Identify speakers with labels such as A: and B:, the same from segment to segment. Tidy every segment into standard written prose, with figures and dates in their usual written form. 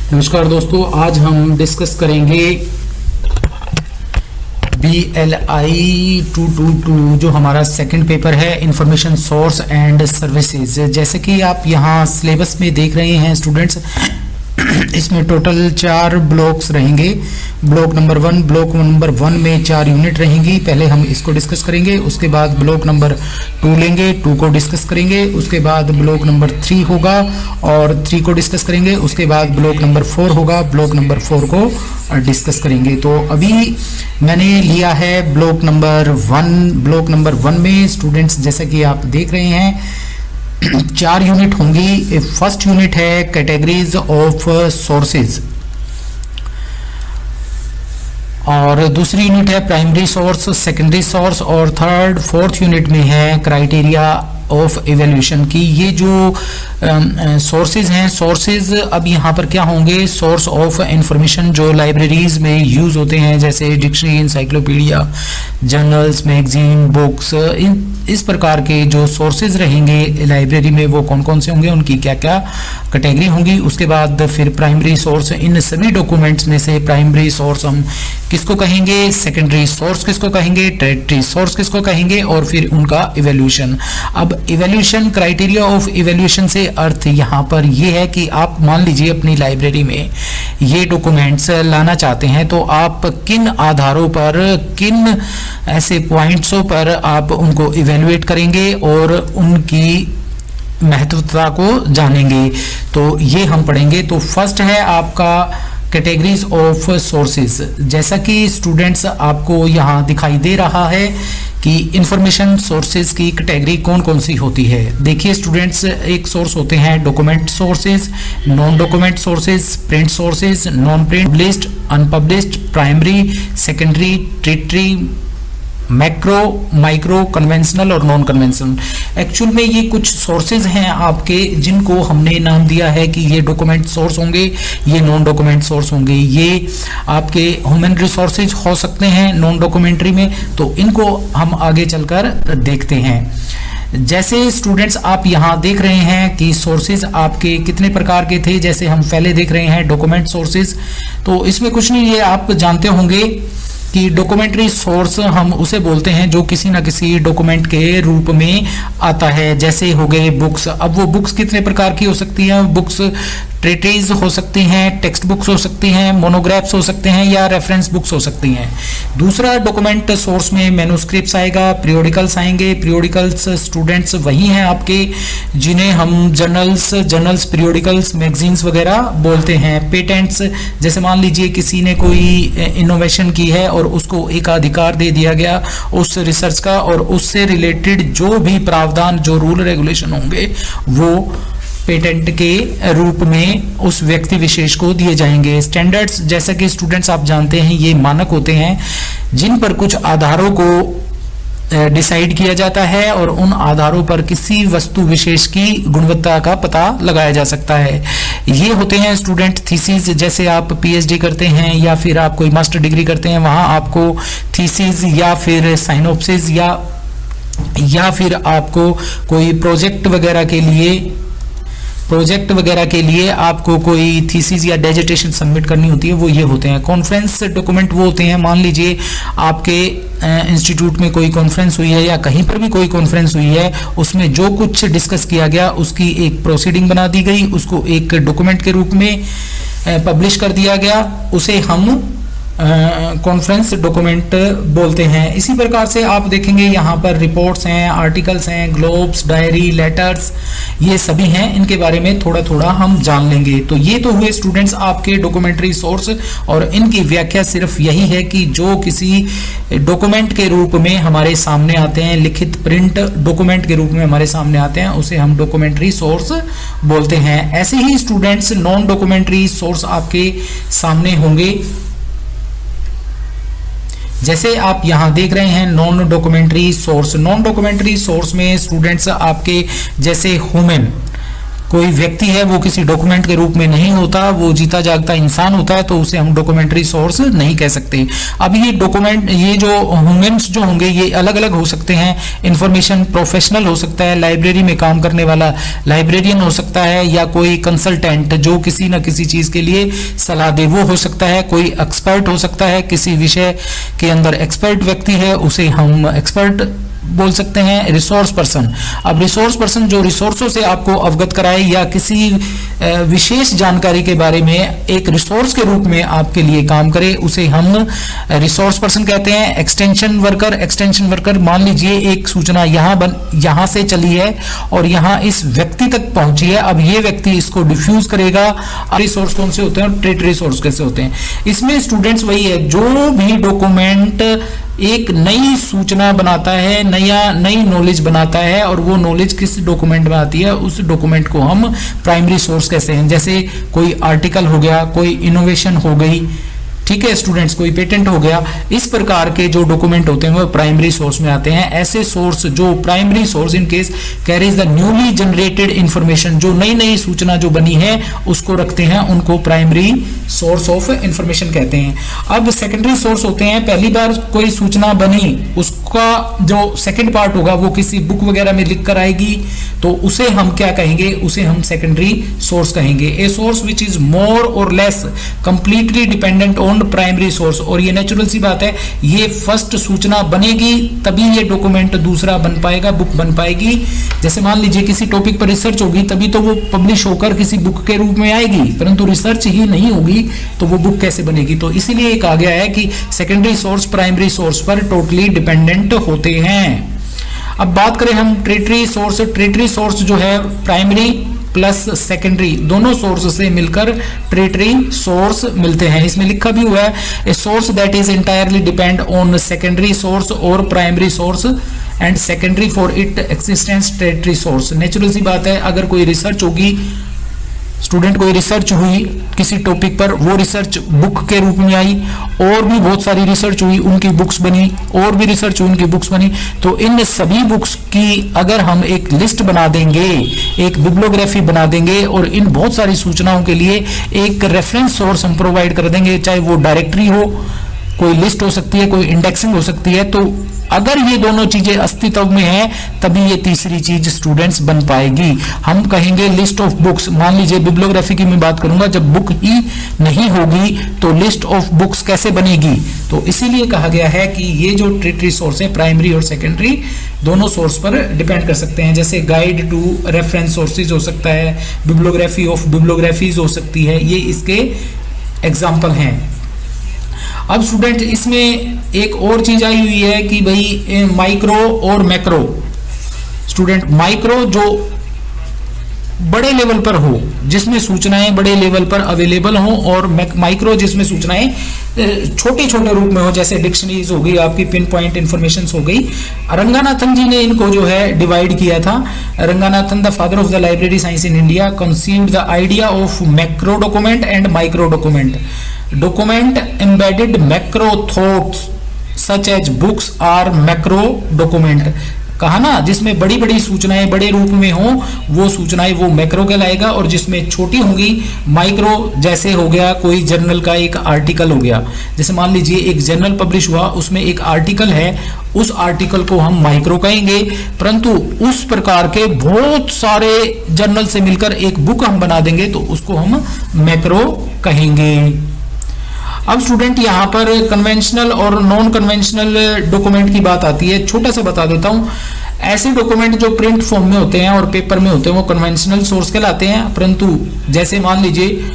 A: नमस्कार दोस्तों, आज हम डिस्कस करेंगे BLI 222 जो हमारा सेकंड पेपर है, इंफॉर्मेशन सोर्स एंड सर्विसेज। जैसे कि आप यहाँ सिलेबस में देख रहे हैं स्टूडेंट्स, इसमें टोटल 4 ब्लॉक्स रहेंगे। ब्लॉक नंबर 1 में 4 यूनिट रहेंगी। पहले हम इसको डिस्कस करेंगे, उसके बाद ब्लॉक नंबर 2 लेंगे, 2 को डिस्कस करेंगे, उसके बाद ब्लॉक नंबर 3 होगा और 3 को डिस्कस करेंगे, उसके बाद ब्लॉक नंबर 4 होगा, ब्लॉक नंबर 4 को डिस्कस करेंगे। तो अभी मैंने लिया है ब्लॉक नंबर 1। ब्लॉक नंबर 1 में स्टूडेंट्स जैसा कि आप देख रहे हैं 4 यूनिट होंगी। फर्स्ट यूनिट है कैटेगरीज ऑफ सोर्सेज और दूसरी यूनिट है प्राइमरी सोर्स, सेकेंडरी सोर्स और फोर्थ यूनिट में है क्राइटेरिया ऑफ इवैल्यूएशन की। ये जो सोर्सेज हैं, सोर्सेज अब यहाँ पर क्या होंगे, सोर्स ऑफ इंफॉर्मेशन जो लाइब्रेरीज में यूज होते हैं, जैसे dictionary, encyclopedia, journals, magazine, books, इस प्रकार के जो सोर्सेज रहेंगे लाइब्रेरी में वो कौन कौन से होंगे, उनकी क्या क्या कैटेगरी होंगी। उसके बाद फिर प्राइमरी सोर्स, इन सभी डॉक्यूमेंट्स में से प्राइमरी सोर्स हम किसको कहेंगे, सेकेंडरी सोर्स किसको कहेंगे, टर्टियरी सोर्स किसको कहेंगे, और फिर उनका इवैल्यूएशन। अब इवैल्यूएशन, क्राइटेरिया ऑफ इवैल्यूएशन से अर्थ यहाँ पर ये है कि आप मान लीजिए अपनी लाइब्रेरी में ये डॉक्यूमेंट्स लाना चाहते हैं, तो आप किन आधारों पर, किन ऐसे पॉइंट्सों पर आप उनको इवैल्यूएट करेंगे और उनकी महत्वता को जानेंगे। तो ये हम पढ़ेंगे। तो फर्स्ट है आपका कैटेगरीज ऑफ सोर्सेज। जैसा कि स्टूडेंट्स आपको यहाँ दिखाई दे रहा है कि इंफॉर्मेशन सोर्सेज की कैटेगरी कौन कौन सी होती है। देखिए स्टूडेंट्स, एक सोर्स होते हैं document sources, non document sources, print sources, non print, published, unpublished, primary, secondary, tertiary, macro, micro, conventional और नॉन कन्वेंशनल। एक्चुअल में ये कुछ सोर्सेज हैं आपके जिनको हमने नाम दिया है कि ये डॉक्यूमेंट सोर्स होंगे, ये नॉन डॉक्यूमेंट सोर्स होंगे। ये आपके ह्यूमन रिसोर्सेज हो सकते हैं नॉन डॉक्यूमेंट्री में, तो इनको हम आगे चलकर देखते हैं। जैसे स्टूडेंट्स आप यहाँ देख रहे हैं कि सोर्सेज आपके कितने प्रकार के थे। जैसे हम पहले देख रहे हैं डॉक्यूमेंट सोर्सेज, तो इसमें कुछ नहीं, ये आप जानते होंगे कि डॉक्यूमेंट्री सोर्स हम उसे बोलते हैं जो किसी ना किसी डॉक्यूमेंट के रूप में आता है। जैसे हो गए बुक्स। अब वो बुक्स कितने प्रकार की हो सकती हैं, बुक्स ट्रीटीज हो सकती हैं, टेक्स्ट बुक्स हो सकती हैं, मोनोग्राफ्स हो सकते हैं या रेफरेंस बुक्स हो सकती हैं। दूसरा डॉक्यूमेंट सोर्स में मैन्युस्क्रिप्ट्स आएगा, पीरियोडिकल्स आएंगे। पीरियोडिकल्स स्टूडेंट्स वही हैं आपके जिन्हें हम जर्नल्स, पीरियोडिकल्स, मैगजीन्स वगैरह बोलते हैं। पेटेंट्स, जैसे मान लीजिए किसी ने कोई इनोवेशन की है और उसको एक अधिकार दे दिया गया उस रिसर्च का, और उससे रिलेटेड जो भी प्रावधान, जो रूल रेगुलेशन होंगे वो पेटेंट के रूप में उस व्यक्ति विशेष को दिए जाएंगे। स्टैंडर्ड्स, जैसा कि स्टूडेंट्स आप जानते हैं, ये मानक होते हैं जिन पर कुछ आधारों को डिसाइड किया जाता है और उन आधारों पर किसी वस्तु विशेष की गुणवत्ता का पता लगाया जा सकता है। ये होते हैं स्टूडेंट थीसिस। जैसे आप पीएचडी करते हैं या फिर आप कोई मास्टर डिग्री करते हैं, वहां आपको थीसिस या फिर साइनोप्सिस या फिर आपको कोई प्रोजेक्ट वगैरह के लिए आपको कोई थीसिस या डिसर्टेशन सबमिट करनी होती है, वो ये होते हैं। कॉन्फ्रेंस डॉक्यूमेंट वो होते हैं, मान लीजिए आपके इंस्टीट्यूट में कोई कॉन्फ्रेंस हुई है या कहीं पर भी कोई कॉन्फ्रेंस हुई है, उसमें जो कुछ डिस्कस किया गया उसकी एक प्रोसीडिंग बना दी गई, उसको एक डॉक्यूमेंट के रूप में पब्लिश कर दिया गया, उसे हम कॉन्फ्रेंस डॉक्यूमेंट बोलते हैं। इसी प्रकार से आप देखेंगे यहाँ पर रिपोर्ट्स हैं, आर्टिकल्स हैं, ग्लोब्स, डायरी, लेटर्स, ये सभी हैं। इनके बारे में थोड़ा थोड़ा हम जान लेंगे। तो ये तो हुए स्टूडेंट्स आपके डॉक्यूमेंट्री सोर्स, और इनकी व्याख्या सिर्फ यही है कि जो किसी डॉक्यूमेंट के रूप में हमारे सामने आते हैं, लिखित प्रिंट डॉक्यूमेंट के रूप में हमारे सामने आते हैं, उसे हम डॉक्यूमेंट्री सोर्स बोलते हैं। ऐसे ही स्टूडेंट्स नॉन डॉक्यूमेंट्री सोर्स आपके सामने होंगे। जैसे आप यहाँ देख रहे हैं non documentary source. Non documentary source में स्टूडेंट्स आपके जैसे ह्यूमन कोई व्यक्ति है वो किसी डॉक्यूमेंट के रूप में नहीं होता, वो जीता जागता इंसान होता है, तो उसे हम डॉक्यूमेंट्री सोर्स नहीं कह सकते। अब ये डॉक्यूमेंट, ये जो ह्यूमंस जो होंगे ये अलग अलग हो सकते हैं। इंफॉर्मेशन प्रोफेशनल हो सकता है, लाइब्रेरी में काम करने वाला लाइब्रेरियन हो सकता है, या कोई कंसल्टेंट जो किसी न किसी चीज के लिए सलाह दे वो हो सकता है, कोई एक्सपर्ट हो सकता है, किसी विषय के अंदर एक्सपर्ट व्यक्ति है उसे हम एक्सपर्ट बोल सकते हैं। रिसोर्स पर्सन, अब रिसोर्स पर्सन जो रिसोर्सों से आपको अवगत कराए या किसी विशेष जानकारी के बारे में एक रिसोर्स के रूप में आपके लिए काम करे, उसे हम रिसोर्स पर्सन कहते हैं। एक्सटेंशन वर्कर, एक्सटेंशन वर्कर मान लीजिए एक सूचना यहाँ से चली है और यहाँ इस व्यक्ति तक पहुंची है, अब ये व्यक्ति इसको डिफ्यूज करेगा। रिसोर्स कौन से होते हैं, टेरिटरी रिसोर्स कैसे होते हैं। इसमें स्टूडेंट्स वही है, जो भी डॉक्यूमेंट एक नई सूचना बनाता है, नई नॉलेज बनाता है, और वो नॉलेज किस डॉक्यूमेंट में आती है उस डॉक्यूमेंट को हम प्राइमरी सोर्स कहते हैं। जैसे कोई आर्टिकल हो गया, कोई इनोवेशन हो गई, ठीक है स्टूडेंट्स, कोई पेटेंट हो गया, इस प्रकार के जो डॉक्यूमेंट होते हैं वो प्राइमरी सोर्स में आते हैं। ऐसे सोर्स जो primary source in case carries the newly generated information, जो नई नई सूचना जो बनी है उसको रखते हैं, उनको प्राइमरी सोर्स ऑफ इंफॉर्मेशन कहते हैं। अब सेकेंडरी सोर्स होते हैं, पहली बार कोई सूचना बनी उसका जो सेकेंड पार्ट होगा वो किसी बुक वगैरह में लिख कर आएगी, तो उसे हम क्या कहेंगे, उसे हम सेकेंडरी सोर्स कहेंगे। A source which is more और less completely dependent on primary source, और ये नेचुरल सी बात है, ये फर्स्ट सूचना बनेगी तभी ये डॉक्यूमेंट दूसरा बन पाएगा, बुक बन पाएगी। जैसे मान लीजिए किसी टॉपिक पर रिसर्च होगी तभी तो वो पब्लिश होकर किसी बुक के रूप में आएगी, परंतु रिसर्च ही नहीं होगी तो वो बुक कैसे बनेगी। तो इसीलिए कहा गया है कि सेकेंडरी सोर्स प्राइमरी सोर्स पर टोटली डिपेंडेंट होते हैं। अब बात करें हम टेरिटरी सोर्स, टेरिटरी सोर्स जो है प्राइमरी प्लस सेकेंडरी दोनों सोर्स से मिलकर टेरिटरी सोर्स मिलते हैं। इसमें लिखा भी हुआ है, a source that is entirely depend on secondary source और primary source and secondary for it existence tertiary source. Natural सी बात है, अगर कोई रिसर्च होगी, स्टूडेंट कोई रिसर्च हुई किसी टॉपिक पर, वो रिसर्च बुक के रूप में आई, और भी बहुत सारी रिसर्च हुई उनकी बुक्स बनी, और भी रिसर्च हुई उनकी बुक्स बनी, तो इन सभी बुक्स की अगर हम एक लिस्ट बना देंगे, एक बिब्लियोग्राफी बना देंगे, और इन बहुत सारी सूचनाओं के लिए एक रेफरेंस सोर्स हम प्रोवाइड कर देंगे, चाहे वो डायरेक्टरी हो, कोई लिस्ट हो सकती है, कोई इंडेक्सिंग हो सकती है, तो अगर ये दोनों चीजें अस्तित्व में है तभी ये तीसरी चीज स्टूडेंट्स बन पाएगी। हम कहेंगे लिस्ट ऑफ बुक्स, मान लीजिए बिब्लियोग्राफी की मैं बात करूंगा, जब बुक ही नहीं होगी तो लिस्ट ऑफ बुक्स कैसे बनेगी। तो इसीलिए कहा गया है कि ये जो टेरिटरी सोर्स है प्राइमरी और सेकेंडरी दोनों सोर्स पर डिपेंड कर सकते हैं। जैसे गाइड टू रेफरेंस सोर्सेज हो सकता है, बिब्लियोग्राफी ऑफ बिब्लियोग्राफीज हो सकती है, ये इसके एग्जाम्पल हैं। अब स्टूडेंट इसमें एक और चीज आई हुई है कि भाई माइक्रो और मैक्रो। स्टूडेंट माइक्रो जो बड़े लेवल पर हो, जिसमें सूचनाएं बड़े लेवल पर अवेलेबल हो, और माइक्रो जिसमें सूचनाएं छोटे छोटे रूप में हो, जैसे डिक्शनरीज हो गई, आपकी पिन पॉइंट इंफॉर्मेशन हो गई। रंगानाथन जी ने इनको जो है डिवाइड किया था। Ranganathan the father of the library science in India conceived the idea of macro document and micro document. Document embedded macro thoughts such as books are macro document। कहा ना, जिसमें बड़ी बड़ी सूचनाएं बड़े रूप में हो वो सूचनाएं वो मैक्रो कहलाएगा, और जिसमें छोटी होंगी माइक्रो। जैसे हो गया कोई जर्नल का एक आर्टिकल हो गया, जैसे मान लीजिए एक जर्नल पब्लिश हुआ, उसमें एक आर्टिकल है, उस आर्टिकल को हम माइक्रो कहेंगे, परंतु उस प्रकार के बहुत सारे जर्नल से मिलकर एक बुक हम बना देंगे तो उसको हम मैक्रो कहेंगे। अब स्टूडेंट यहाँ पर कन्वेंशनल और नॉन कन्वेंशनल डॉक्यूमेंट की बात आती है। छोटा सा बता देता हूँ, ऐसे डॉक्यूमेंट जो प्रिंट फॉर्म में होते हैं और पेपर में होते हैं वो कन्वेंशनल सोर्स कहलाते हैं, परंतु जैसे मान लीजिए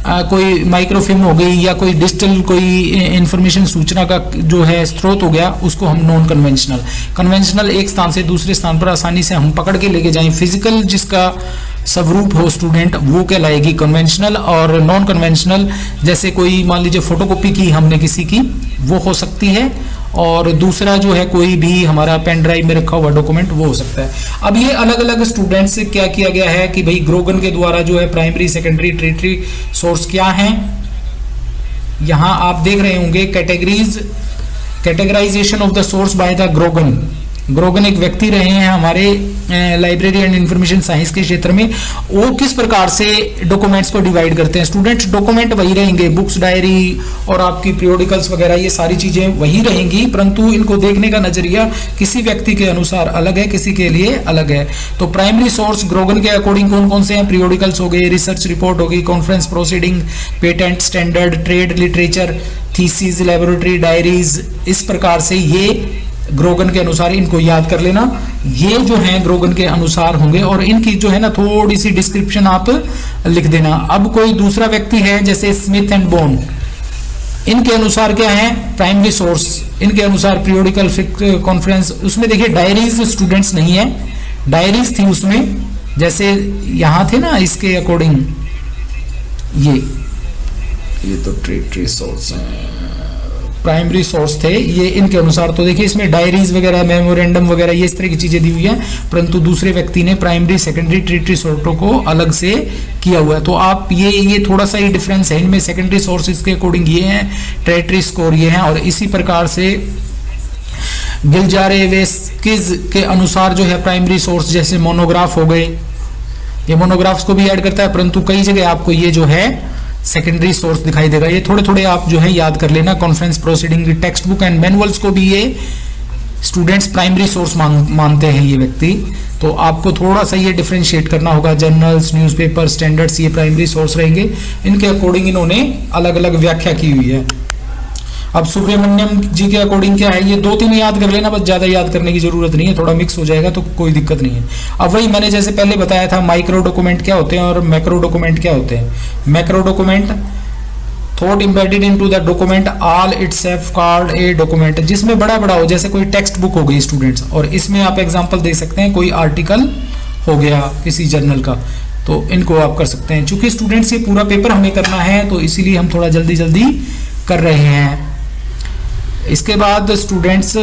A: कोई माइक्रोफिल्म हो गई या कोई डिजिटल कोई इंफॉर्मेशन सूचना का जो है स्रोत हो गया, उसको हम नॉन कन्वेंशनल। कन्वेंशनल एक स्थान से दूसरे स्थान पर आसानी से हम पकड़ के लेके जाएं, फिजिकल जिसका स्वरूप हो स्टूडेंट वो कहलाएगी कन्वेंशनल। और नॉन कन्वेंशनल जैसे कोई मान लीजिए फोटोकॉपी की हमने किसी की, वो हो सकती है, और दूसरा जो है कोई भी हमारा पेन ड्राइव में रखा हुआ डॉक्यूमेंट वो हो सकता है। अब ये अलग अलग स्टूडेंट्स से क्या किया गया है कि भाई ग्रोगन के द्वारा जो है प्राइमरी सेकेंडरी टेरिटरी सोर्स क्या हैं, यहाँ आप देख रहे होंगे categorisation of the source by the Grogan. Grogan एक व्यक्ति रहे हैं हमारे लाइब्रेरी एंड इंफॉर्मेशन साइंस के क्षेत्र में। वो किस प्रकार से डॉक्यूमेंट्स को डिवाइड करते हैं? स्टूडेंट्स, डॉक्यूमेंट वही रहेंगे, बुक्स, डायरी और आपकी पीरियोडिकल्स वगैरह, ये सारी चीजें वही रहेंगी, परंतु इनको देखने का नजरिया किसी व्यक्ति के अनुसार अलग है, किसी के लिए अलग है। तो प्राइमरी सोर्स ग्रोगन के अकॉर्डिंग कौन कौन से हैं? पीरियोडिकल्स हो गए, रिसर्च रिपोर्ट होगी, conference proceeding, patent, standard, trade literature, thesis, laboratory diaries. इस प्रकार से ये ग्रोगन के अनुसार, इनको याद कर लेना, ये जो है ग्रोगन के अनुसार होंगे। और इनकी जो है ना थोड़ी सी डिस्क्रिप्शन आप लिख देना। अब कोई दूसरा व्यक्ति है जैसे स्मिथ एंड बोन, इनके अनुसार क्या है? प्राइमरी सोर्स, इनके अनुसार पीरियोडिकल, कॉन्फ्रेंस। उसमें देखिए डायरीज स्टूडेंट्स नहीं है, डायरीज थी उसमें, जैसे यहां थे ना इसके अकॉर्डिंग, ये तो ट्री सोर्स है, प्राइमरी सोर्स थे ये इनके अनुसार। तो देखिए इसमें डायरीज वगैरह, मेमोरेंडम वगैरह, ये इस तरह की चीजें दी हुई है, परंतु दूसरे व्यक्ति ने प्राइमरी, सेकेंडरी, टर्टियरी सोर्सों को अलग से किया हुआ है। तो आप ये थोड़ा सा ही डिफरेंस है इनमें। सेकेंडरी सोर्सेज के अकॉर्डिंग ये हैं, टर्टियरी स्कोर ये हैं, और इसी प्रकार से गिलजारेवेस्किज के अनुसार जो है प्राइमरी सोर्स जैसे मोनोग्राफ हो गए, ये मोनोग्राफ्स को भी ऐड करता है, परंतु कई जगह आपको ये जो है सेकेंडरी सोर्स दिखाई देगा। ये थोड़े थोड़े आप जो है याद कर लेना। Conference proceeding, text book and manuals को भी ये स्टूडेंट्स प्राइमरी सोर्स मानते हैं ये व्यक्ति। तो आपको थोड़ा सा ये डिफरेंशिएट करना होगा। जर्नल्स, न्यूज़पेपर, स्टैंडर्ड्स, ये प्राइमरी सोर्स रहेंगे। इनके अकॉर्डिंग इन्होंने अलग अलग व्याख्या की हुई है। अब सुब्रमण्यम जी के अकॉर्डिंग क्या है? ये 2-3 याद कर लेना, बस ज्यादा याद करने की जरूरत नहीं है, थोड़ा मिक्स हो जाएगा तो कोई दिक्कत नहीं है। अब वही मैंने जैसे पहले बताया था, माइक्रो डॉक्यूमेंट क्या होते हैं और मैक्रो डॉक्यूमेंट क्या होते हैं। Macro document, thought embedded into the document all itself called a document, जिसमें बड़ा बड़ा हो, जैसे कोई टेक्स्ट बुक हो गई स्टूडेंट्स, और इसमें आप एग्जांपल दे सकते हैं, कोई आर्टिकल हो गया किसी जर्नल का, तो इनको आप कर सकते हैं। चूंकि स्टूडेंट्स ये पूरा पेपर हमें करना है तो इसीलिए हम थोड़ा जल्दी जल्दी कर रहे हैं। इसके बाद स्टूडेंट्स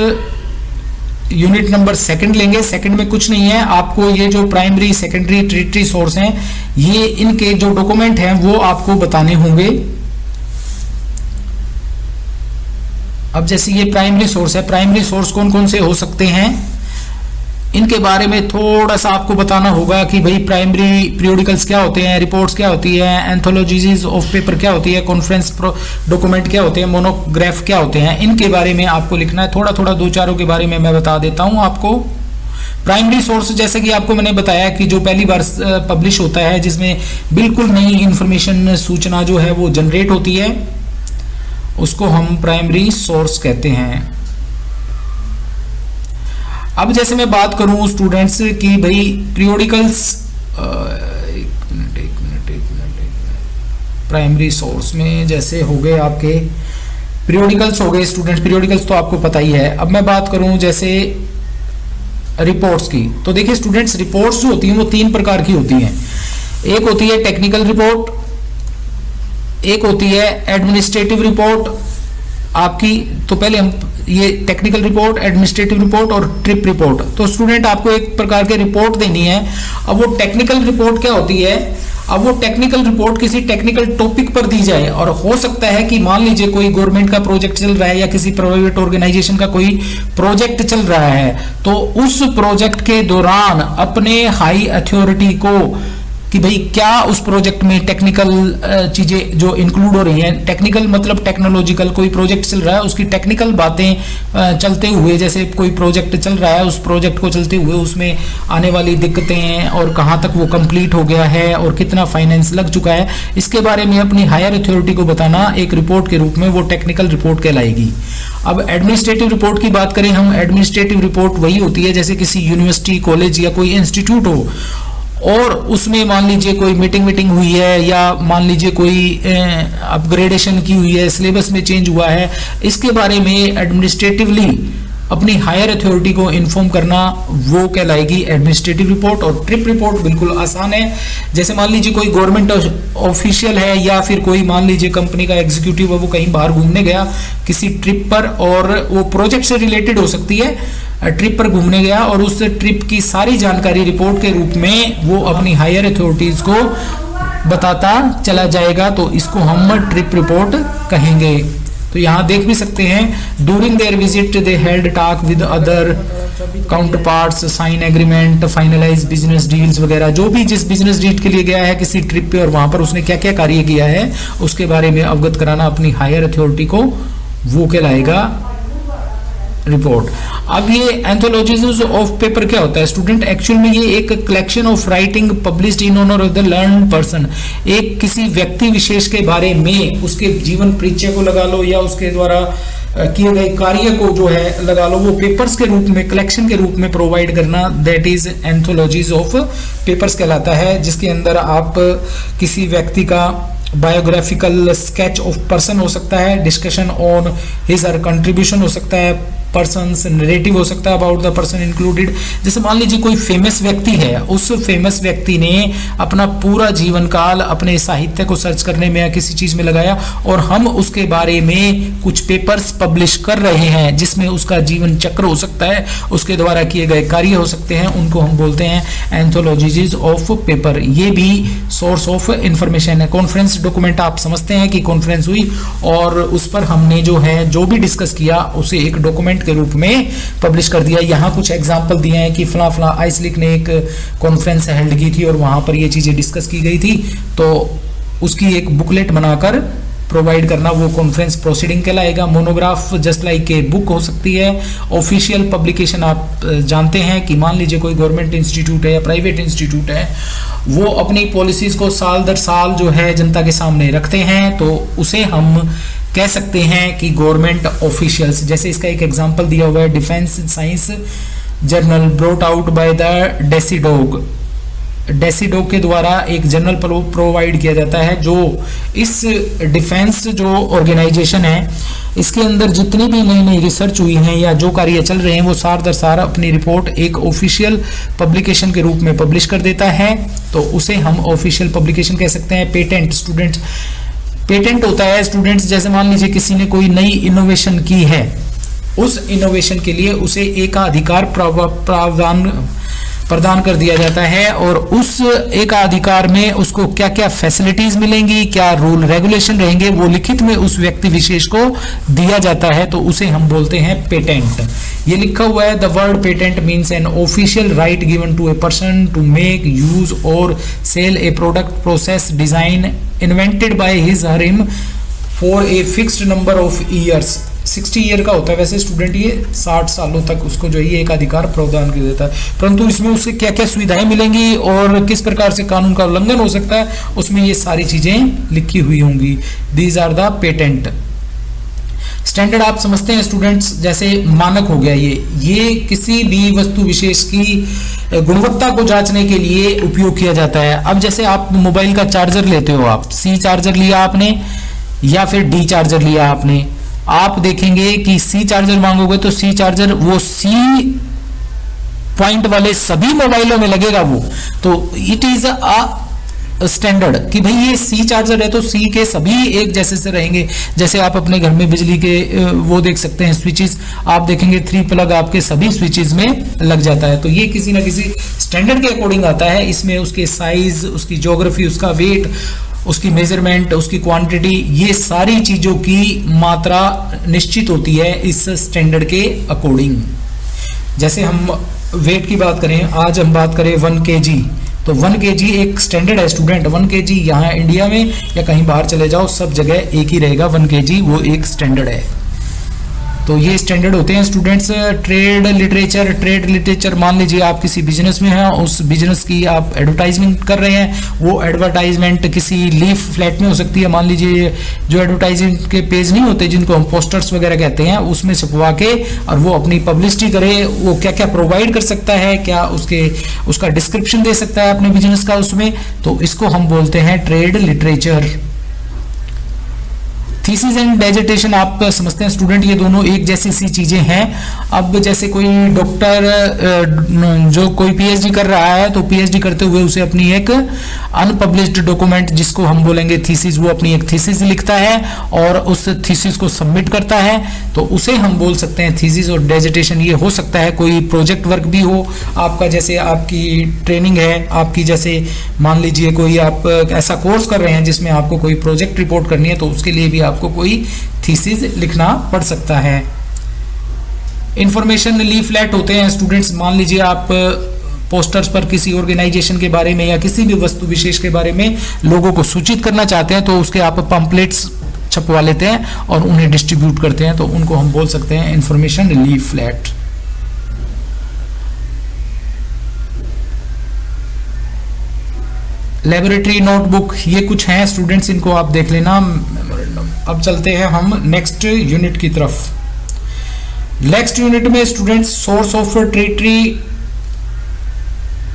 A: यूनिट नंबर 2 लेंगे। 2 में कुछ नहीं है, आपको ये जो प्राइमरी, सेकेंडरी, टर्टियरी सोर्स हैं, ये इनके जो डॉक्यूमेंट हैं वो आपको बताने होंगे। अब जैसे ये प्राइमरी सोर्स है, प्राइमरी सोर्स कौन कौन से हो सकते हैं, इनके बारे में थोड़ा सा आपको बताना होगा कि भाई प्राइमरी पीरियोडिकल्स क्या होते हैं, रिपोर्ट्स क्या होती है, एंथोलॉजीज ऑफ पेपर क्या होती है, कॉन्फ्रेंस डॉक्यूमेंट क्या होते हैं, मोनोग्राफ क्या होते हैं, इनके बारे में आपको लिखना है। थोड़ा थोड़ा 2-4 के बारे में मैं बता देता हूं आपको। प्राइमरी सोर्स जैसे कि आपको मैंने बताया कि जो पहली बार पब्लिश होता है, जिसमें बिल्कुल नई इंफॉर्मेशन, सूचना जो है वो जनरेट होती है, उसको हम प्राइमरी सोर्स कहते हैं। अब जैसे मैं बात करूं स्टूडेंट्स की भाई पीरियोडिकल्स, एक मिनट, प्राइमरी सोर्स में जैसे हो गए आपके पीरियोडिकल्स हो गए स्टूडेंट्स, पीरियोडिकल्स तो आपको पता ही है। अब मैं बात करूं जैसे रिपोर्ट्स की, तो देखिए स्टूडेंट्स रिपोर्ट्स जो होती हैं वो 3 प्रकार की होती हैं। एक होती है टेक्निकल रिपोर्ट, एक होती है एडमिनिस्ट्रेटिव रिपोर्ट आपकी। तो पहले हम ये टेक्निकल रिपोर्ट, एडमिनिस्ट्रेटिव रिपोर्ट और ट्रिप रिपोर्ट, तो स्टूडेंट आपको एक प्रकार के रिपोर्ट देनी है। अब वो टेक्निकल रिपोर्ट क्या होती है? अब वो टेक्निकल रिपोर्ट किसी टेक्निकल टॉपिक पर दी जाए, और हो सकता है कि मान लीजिए कोई गवर्नमेंट का प्रोजेक्ट चल रहा है या किसी प्राइवेट ऑर्गेनाइजेशन का कोई प्रोजेक्ट चल रहा है, तो उस प्रोजेक्ट के दौरान अपने हाई अथॉरिटी को कि भाई क्या उस प्रोजेक्ट में टेक्निकल चीजें जो इंक्लूड हो रही हैं, टेक्निकल मतलब टेक्नोलॉजिकल, कोई प्रोजेक्ट चल रहा है उसकी टेक्निकल बातें चलते हुए, जैसे कोई प्रोजेक्ट चल रहा है उस प्रोजेक्ट को चलते हुए उसमें आने वाली दिक्कतें और कहाँ तक वो कंप्लीट हो गया है और कितना फाइनेंस लग चुका है, इसके बारे में अपनी हायर अथॉरिटी को बताना एक रिपोर्ट के रूप में वो टेक्निकल रिपोर्ट कहलाएगी। अब एडमिनिस्ट्रेटिव रिपोर्ट की बात करें हम, एडमिनिस्ट्रेटिव रिपोर्ट वही होती है जैसे किसी यूनिवर्सिटी, कॉलेज या कोई इंस्टीट्यूट हो और उसमें मान लीजिए कोई मीटिंग हुई है या मान लीजिए कोई अपग्रेडेशन की हुई है, सिलेबस में चेंज हुआ है, इसके बारे में एडमिनिस्ट्रेटिवली अपनी हायर अथॉरिटी को इन्फॉर्म करना वो कहलाएगी एडमिनिस्ट्रेटिव रिपोर्ट। और ट्रिप रिपोर्ट बिल्कुल आसान है, जैसे मान लीजिए कोई गवर्नमेंट ऑफिशियल है या फिर कोई मान लीजिए कंपनी का एग्जीक्यूटिव है, वो कहीं बाहर घूमने गया किसी ट्रिप पर और वो प्रोजेक्ट से रिलेटेड हो सकती है, ट्रिप पर घूमने गया और उस ट्रिप की सारी जानकारी रिपोर्ट के रूप में वो अपनी हायर अथॉरिटीज को बताता चला जाएगा, तो इसको हम ट्रिप रिपोर्ट कहेंगे। तो यहाँ देख भी सकते हैं, during their visit they held talk with other counterparts, sign agreement, finalise business deals वगैरह, जो भी जिस बिजनेस डील के लिए गया है किसी ट्रिप पे और वहां पर उसने क्या क्या कार्य किया है उसके बारे में अवगत कराना अपनी हायर अथॉरिटी को, वो कहलाएगा रिपोर्ट। अब ये एंथोलॉजीज ऑफ पेपर क्या होता है स्टूडेंट? एक्चुअल में ये एक collection of writing published in honour of the learned person, एक किसी व्यक्ति विशेष के बारे में, उसके जीवन परिचय को लगा लो या उसके द्वारा किए गए कार्य को जो है लगा लो, वो पेपर्स के रूप में, कलेक्शन के रूप में प्रोवाइड करना, that is anthologies of papers कहलाता है, जिसके अंदर आप किसी व्यक्ति का बायोग्राफिकल स्केच ऑफ पर्सन हो सकता है, डिस्कशन ऑन हिज और कंट्रीब्यूशन हो सकता है, पर्सन्स नरेटिव हो सकता है अबाउट द पर्सन इंक्लूडेड। जैसे मान लीजिए कोई फेमस व्यक्ति है, उस फेमस व्यक्ति ने अपना पूरा जीवन काल अपने साहित्य को सर्च करने में या किसी चीज में लगाया और हम उसके बारे में कुछ पेपर्स पब्लिश कर रहे हैं जिसमें उसका जीवन चक्र हो सकता है, उसके द्वारा किए गए कार्य हो सकते हैं, उनको हम बोलते हैं एंथोलॉजीज ऑफ पेपर। ये भी सोर्स ऑफ इंफॉर्मेशन है। कॉन्फ्रेंस डॉक्यूमेंट आप समझते हैं कि कॉन्फ्रेंस हुई और उस पर हमने जो है जो भी डिस्कस किया उसे एक डॉक्यूमेंट के रूप में पब्लिश कर दिया। यहाँ कुछ एग्जांपल दिए हैं कि फला फला आइसलिक ने एक कॉन्फ्रेंस हेल्ड की थी और वहां पर ये चीजें डिस्कस की गई थी, तो उसकी एक बुकलेट बनाकर प्रोवाइड करना वो कॉन्फ्रेंस प्रोसीडिंग कहलाएगा। Monograph just like a book हो सकती है। ऑफिशियल पब्लिकेशन आप जानते हैं कि मान लीजिए कोई गवर्नमेंट इंस्टीट्यूट है या प्राइवेट इंस्टीट्यूट है, वो अपनी पॉलिसीज को साल दर साल जो है जनता के सामने रखते हैं, तो उसे हम कह सकते हैं कि गवर्नमेंट ऑफिशियल्स। जैसे इसका एक एग्जांपल दिया हुआ है, defence science journal brought out by the DESIDOC. DESIDOC के द्वारा एक जर्नल प्रोवाइड किया जाता है जो इस डिफेंस जो ऑर्गेनाइजेशन है इसके अंदर जितनी भी नई नई रिसर्च हुई हैं या जो कार्य चल रहे हैं वो सार दर सार अपनी रिपोर्ट एक ऑफिशियल पब्लिकेशन के रूप में पब्लिश कर देता है, तो उसे हम ऑफिशियल पब्लिकेशन कह सकते हैं। पेटेंट स्टूडेंट्स, पेटेंट होता है स्टूडेंट्स, जैसे मान लीजिए किसी ने कोई नई इनोवेशन की है, उस इनोवेशन के लिए उसे एकाधिकार प्रदान कर दिया जाता है और उस एकाधिकार में उसको क्या क्या फैसिलिटीज मिलेंगी, क्या रूल रेगुलेशन रहेंगे, वो लिखित में उस व्यक्ति विशेष को दिया जाता है, तो उसे हम बोलते हैं पेटेंट। ये लिखा हुआ है, the word patent means an official right given to a person to make use or sell a product, process, design invented by his or him for a fixed number of years. 60 year का होता है वैसे student, ये 60 सालों तक उसको जो है एक अधिकार प्रदान कर देता है, परंतु इसमें उससे क्या क्या सुविधाएं मिलेंगी और किस प्रकार से कानून का उल्लंघन हो सकता है उसमें ये सारी चीजें लिखी हुई होंगी। These are the patent. Standard आप समझते हैं स्टूडेंट्स, जैसे मानक हो गया ये किसी भी वस्तु विशेष की गुणवत्ता को जांचने के लिए उपयोग किया जाता है। अब जैसे आप मोबाइल का चार्जर लेते हो, आप सी चार्जर लिया आपने या फिर डी चार्जर लिया आपने, आप देखेंगे कि सी चार्जर मांगोगे तो सी चार्जर वो सी पॉइंट वाले सभी मोबाइलों में लगेगा वो, तो इट इज अ स्टैंडर्ड कि भाई ये सी चार्जर है तो सी के सभी एक जैसे से रहेंगे। जैसे आप अपने घर में बिजली के वो देख सकते हैं स्विचेस, आप देखेंगे 3 प्लग आपके सभी स्विचेस में लग जाता है, तो ये किसी ना किसी स्टैंडर्ड के अकॉर्डिंग आता है। इसमें उसके साइज, उसकी ज्योग्राफी, उसका वेट, उसकी मेजरमेंट, उसकी क्वांटिटी, ये सारी चीजों की मात्रा निश्चित होती है इस स्टैंडर्ड के अकॉर्डिंग। जैसे हम वेट की बात करें, आज हम बात करें 1 kg, तो 1 kg एक स्टैंडर्ड है स्टूडेंट। 1 kg यहाँ इंडिया में या कहीं बाहर चले जाओ सब जगह एक ही रहेगा, 1 kg वो एक स्टैंडर्ड है। तो ये स्टैंडर्ड होते हैं students. Trade literature, trade literature मान लीजिए आप किसी बिजनेस में हैं, उस बिजनेस की आप एडवर्टाइजमेंट कर रहे हैं, वो एडवर्टाइजमेंट किसी लीफ फ्लैट में हो सकती है। मान लीजिए जो एडवर्टाइजमेंट के पेज नहीं होते जिनको हम पोस्टर्स वगैरह कहते हैं, उसमें छपवा के और वो अपनी पब्लिसिटी करे, वो क्या क्या प्रोवाइड कर सकता है, क्या उसका डिस्क्रिप्शन दे सकता है अपने बिजनेस का उसमें, तो इसको हम बोलते हैं trade literature. Thesis and dissertation आप समझते हैं स्टूडेंट, ये दोनों एक जैसी सी चीजें हैं। अब जैसे कोई डॉक्टर जो कोई पीएचडी कर रहा है, तो पीएचडी करते हुए उसे अपनी एक अनपब्लिश्ड डॉक्यूमेंट जिसको हम बोलेंगे थीसिस, वो अपनी एक थीसिस लिखता है और उस थीसिस को सबमिट करता है, तो उसे हम बोल सकते हैं थीसिस और डेजर्टेशन। ये हो सकता है कोई प्रोजेक्ट वर्क भी हो आपका, जैसे आपकी ट्रेनिंग है आपकी, जैसे मान लीजिए कोई आप ऐसा कोर्स कर रहे हैं जिसमें आपको कोई प्रोजेक्ट रिपोर्ट करनी है, तो उसके लिए भी आपको कोई थीसिस लिखना पड़ सकता है। इंफॉर्मेशन लीफलेट होते हैं स्टूडेंट्स, मान लीजिए आप पोस्टर्स पर किसी ऑर्गेनाइजेशन के बारे में या किसी भी वस्तु विशेष के बारे में लोगों को सूचित करना चाहते हैं, तो उसके आप पंपलेट्स छपवा लेते हैं और उन्हें डिस्ट्रीब्यूट करते हैं, तो उनको हम बोल सकते हैं इंफॉर्मेशन लीफलेट। लेबोरेटरी नोटबुक, ये कुछ हैं स्टूडेंट्स, इनको आप देख लेना। अब चलते हैं हम नेक्स्ट यूनिट की तरफ। नेक्स्ट यूनिट में students source of territory,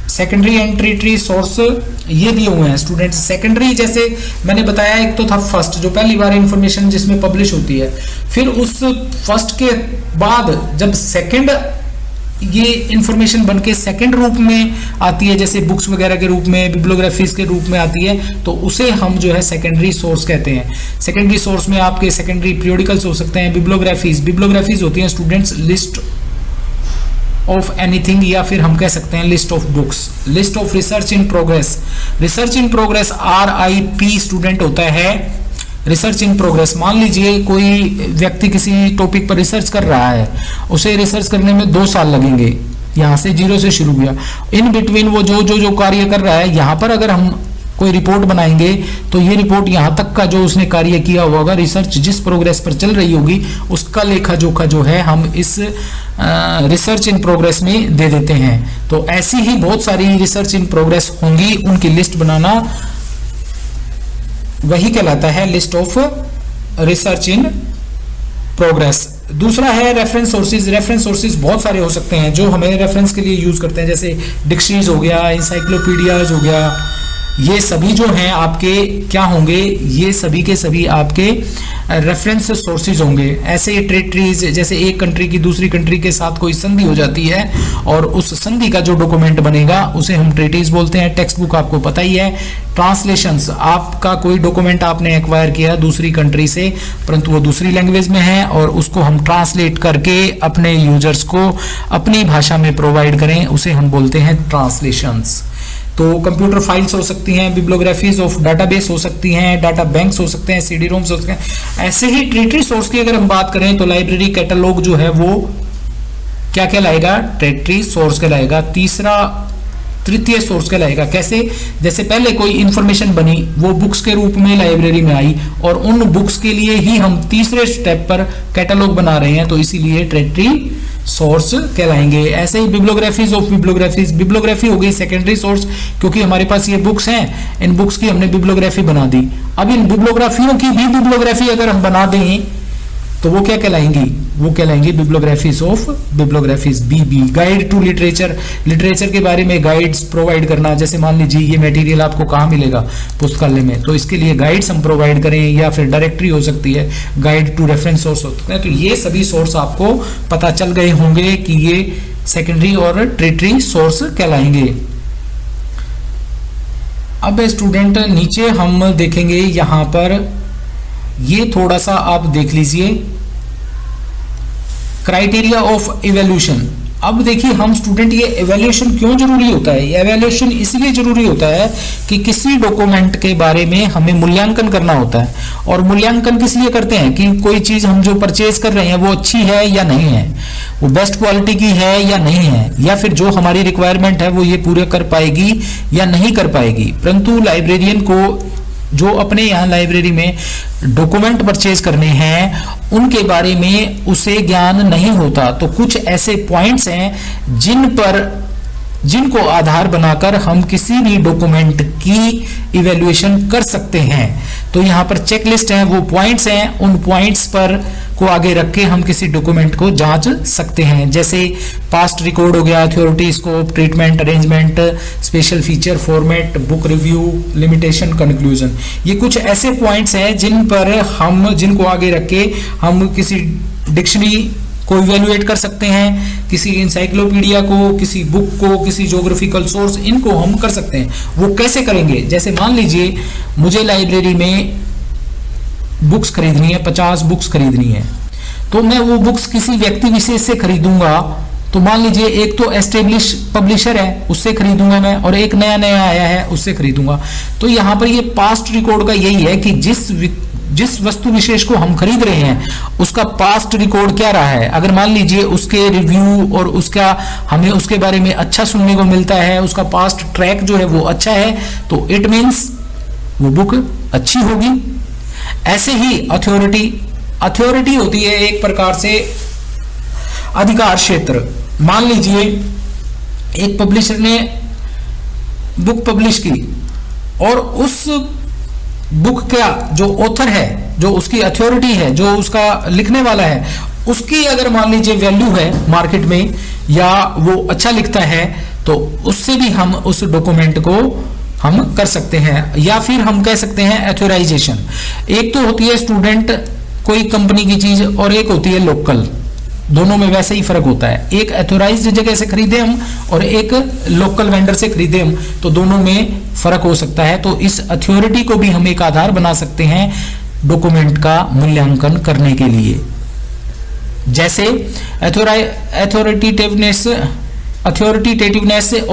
A: secondary and territory source ये दिए हुए हैं स्टूडेंट्स। सेकेंडरी जैसे मैंने बताया, एक तो था फर्स्ट जो पहली बार इंफॉर्मेशन जिसमें पब्लिश होती है, फिर उस फर्स्ट के बाद जब सेकंड ये इंफॉर्मेशन बनके सेकंड रूप में आती है, जैसे बुक्स वगैरह के रूप में, बिब्लियोग्राफीज के रूप में आती है, तो उसे हम जो है सेकेंडरी सोर्स कहते हैं। सेकेंडरी सोर्स में आपके सेकेंडरी पीरियोडिकल्स हो सकते हैं, बिब्लियोग्राफीज होती हैं स्टूडेंट्स लिस्ट ऑफ एनीथिंग, या फिर हम कह सकते हैं list of books. List of research in progress, research in progress RIP student होता है रिसर्च इन प्रोग्रेस। मान लीजिए कोई व्यक्ति किसी टॉपिक पर रिसर्च कर रहा है, उसे रिसर्च करने में 2 साल लगेंगे, यहाँ से 0 से शुरू किया, इन बिटवीन वो जो कार्य कर रहा है, यहाँ पर अगर हम कोई रिपोर्ट बनाएंगे तो ये रिपोर्ट यहाँ तक का जो उसने कार्य किया होगा, रिसर्च जिस प्रोग्रेस पर चल रही होगी, उसका लेखा जोखा जो है हम इस रिसर्च इन प्रोग्रेस में दे देते हैं। तो ऐसी ही बहुत सारी रिसर्च इन प्रोग्रेस होंगी, उनकी लिस्ट बनाना वही कहलाता है list of research in progress. दूसरा है रेफरेंस सोर्सेज। रेफरेंस सोर्सेज बहुत सारे हो सकते हैं जो हमें रेफरेंस के लिए यूज करते हैं, जैसे डिक्शनरीज हो गया, इंसाइक्लोपीडियाज हो गया, ये सभी जो हैं आपके क्या होंगे, ये सभी के सभी आपके रेफरेंस सोर्सेज होंगे। ऐसे टेरिटरीज, जैसे एक कंट्री की दूसरी कंट्री के साथ कोई संधि हो जाती है और उस संधि का जो डॉक्यूमेंट बनेगा उसे हम ट्रीटीज बोलते हैं। टेक्स्ट बुक आपको पता ही है। ट्रांसलेशंस, आपका कोई डॉक्यूमेंट आपने एक्वायर किया दूसरी कंट्री से, परंतु वो दूसरी लैंग्वेज में है और उसको हम ट्रांसलेट करके अपने यूजर्स को अपनी भाषा में प्रोवाइड करें, उसे हम बोलते हैं ट्रांसलेशंस। तो कंप्यूटर फाइल्स हो सकती हैं, बिब्लियोग्राफीज ऑफ डाटाबेस हो सकती हैं, डाटा बैंक्स हो सकते हैं, CD-ROMs हो सकते हैं। ऐसे ही टेरिटरी सोर्स की अगर हम बात करें तो लाइब्रेरी कैटलॉग जो है वो क्या कहलाएगा, टेरिटरी सोर्स कहलाएगा। तृतीय सोर्स कहलाएगा। कैसे, जैसे पहले कोई इंफॉर्मेशन बनी, वो बुक्स के रूप में लाइब्रेरी में आई और उन बुक्स के लिए ही हम तीसरे स्टेप पर कैटलॉग बना रहे हैं, तो इसीलिए टेरिटरी सोर्स कहलाएंगे। ऐसे ही बिब्लियोग्राफीज ऑफ बिब्लियोग्राफीज, बिब्लियोग्राफी हो गई सेकेंडरी सोर्स, क्योंकि हमारे पास ये बुक्स हैं, इन बुक्स की हमने बिब्लियोग्राफी बना दी। अब इन बिब्लियोग्राफियों की भी बिब्लियोग्राफी अगर हम बना दें तो वो क्या कहलाएंगी, वो कहलाएंगी bibliographies of bibliographies. BB, guide to literature, literature के बारे में गाइड्स प्रोवाइड करना। जैसे मान लीजिए ये मटेरियल आपको कहाँ मिलेगा, पुस्तकालय में, तो इसके लिए गाइड्स हम प्रोवाइड करें, या फिर डायरेक्टरी हो सकती है, गाइड टू रेफरेंस सोर्स होता है। तो ये सभी सोर्स आपको पता चल गए होंगे कि ये सेकेंडरी और टेरिटरी सोर्स कहलाएंगे। अब स्टूडेंट नीचे हम देखेंगे, यहां पर ये थोड़ा सा आप देख लीजिए, क्राइटेरिया ऑफ इवैल्यूएशन। अब देखिए हम स्टूडेंट, ये इवैल्यूएशन क्यों जरूरी होता है? ये इवैल्यूएशन इसलिए जरूरी होता है कि किसी डॉक्यूमेंट के बारे में हमें मूल्यांकन करना होता है। और मूल्यांकन किस लिए करते हैं कि कोई चीज हम जो परचेज कर रहे हैं वो अच्छी है या नहीं है, वो बेस्ट क्वालिटी की है या नहीं है, या फिर जो हमारी रिक्वायरमेंट है वो ये पूरे कर पाएगी या नहीं कर पाएगी। परंतु लाइब्रेरियन को जो अपने यहाँ लाइब्रेरी में डॉक्यूमेंट परचेज करने हैं उनके बारे में उसे ज्ञान नहीं होता, तो कुछ ऐसे पॉइंट्स हैं जिनको आधार बनाकर हम किसी भी डॉक्यूमेंट की इवैल्यूएशन कर सकते हैं। तो यहाँ पर चेकलिस्ट है, वो पॉइंट्स हैं, उन पॉइंट्स पर को आगे रख के हम किसी डॉक्यूमेंट को जांच सकते हैं। जैसे पास्ट रिकॉर्ड हो गया, authority, scope, treatment, arrangement, special feature, format, book review, limitation, conclusion. ये कुछ ऐसे पॉइंट्स हैं जिनको आगे रख के हम किसी डिक्शनरी को इवेल्युएट कर सकते हैं, किसी इंसाइक्लोपीडिया को, किसी बुक को, किसी ज्योग्राफिकल सोर्स, इनको हम कर सकते हैं। वो कैसे करेंगे? जैसे मान लीजिए मुझे लाइब्रेरी में बुक्स खरीदनी है, 50 बुक्स खरीदनी है, तो मैं वो बुक्स किसी व्यक्ति विशेष से खरीदूंगा। तो मान लीजिए एक तो एस्टेब्लिश पब्लिशर है, उससे खरीदूंगा मैं, और एक नया आया है उससे खरीदूंगा। तो यहाँ पर ये पास्ट रिकॉर्ड का यही है कि जिस जिस वस्तु विशेष को हम खरीद रहे हैं उसका पास्ट रिकॉर्ड क्या रहा है। अगर मान लीजिए उसके रिव्यू और उसका हमें उसके बारे में अच्छा सुनने को मिलता है, उसका पास्ट ट्रैक जो है वो अच्छा है, तो इट मीन्स वो बुक अच्छी होगी। ऐसे ही अथॉरिटी होती है एक प्रकार से अधिकार क्षेत्र। मान लीजिए एक पब्लिशर ने बुक पब्लिश की और उस बुक का जो ऑथर है, जो उसकी अथॉरिटी है, जो उसका लिखने वाला है, उसकी अगर मान लीजिए वैल्यू है मार्केट में या वो अच्छा लिखता है, तो उससे भी हम उस डॉक्यूमेंट को हम कर सकते हैं। या फिर हम कह सकते हैं एथोराइजेशन। एक तो होती है स्टूडेंट कोई कंपनी की चीज और एक होती है लोकल। दोनों में वैसे ही फर्क होता है, एक एथोराइज्ड जगह से खरीदे हम और एक लोकल वेंडर से खरीदे हम, तो दोनों में फर्क हो सकता है। तो इस अथॉरिटी को भी हम एक आधार बना सकते हैं डॉक्यूमेंट का मूल्यांकन करने के लिए। जैसे authoritative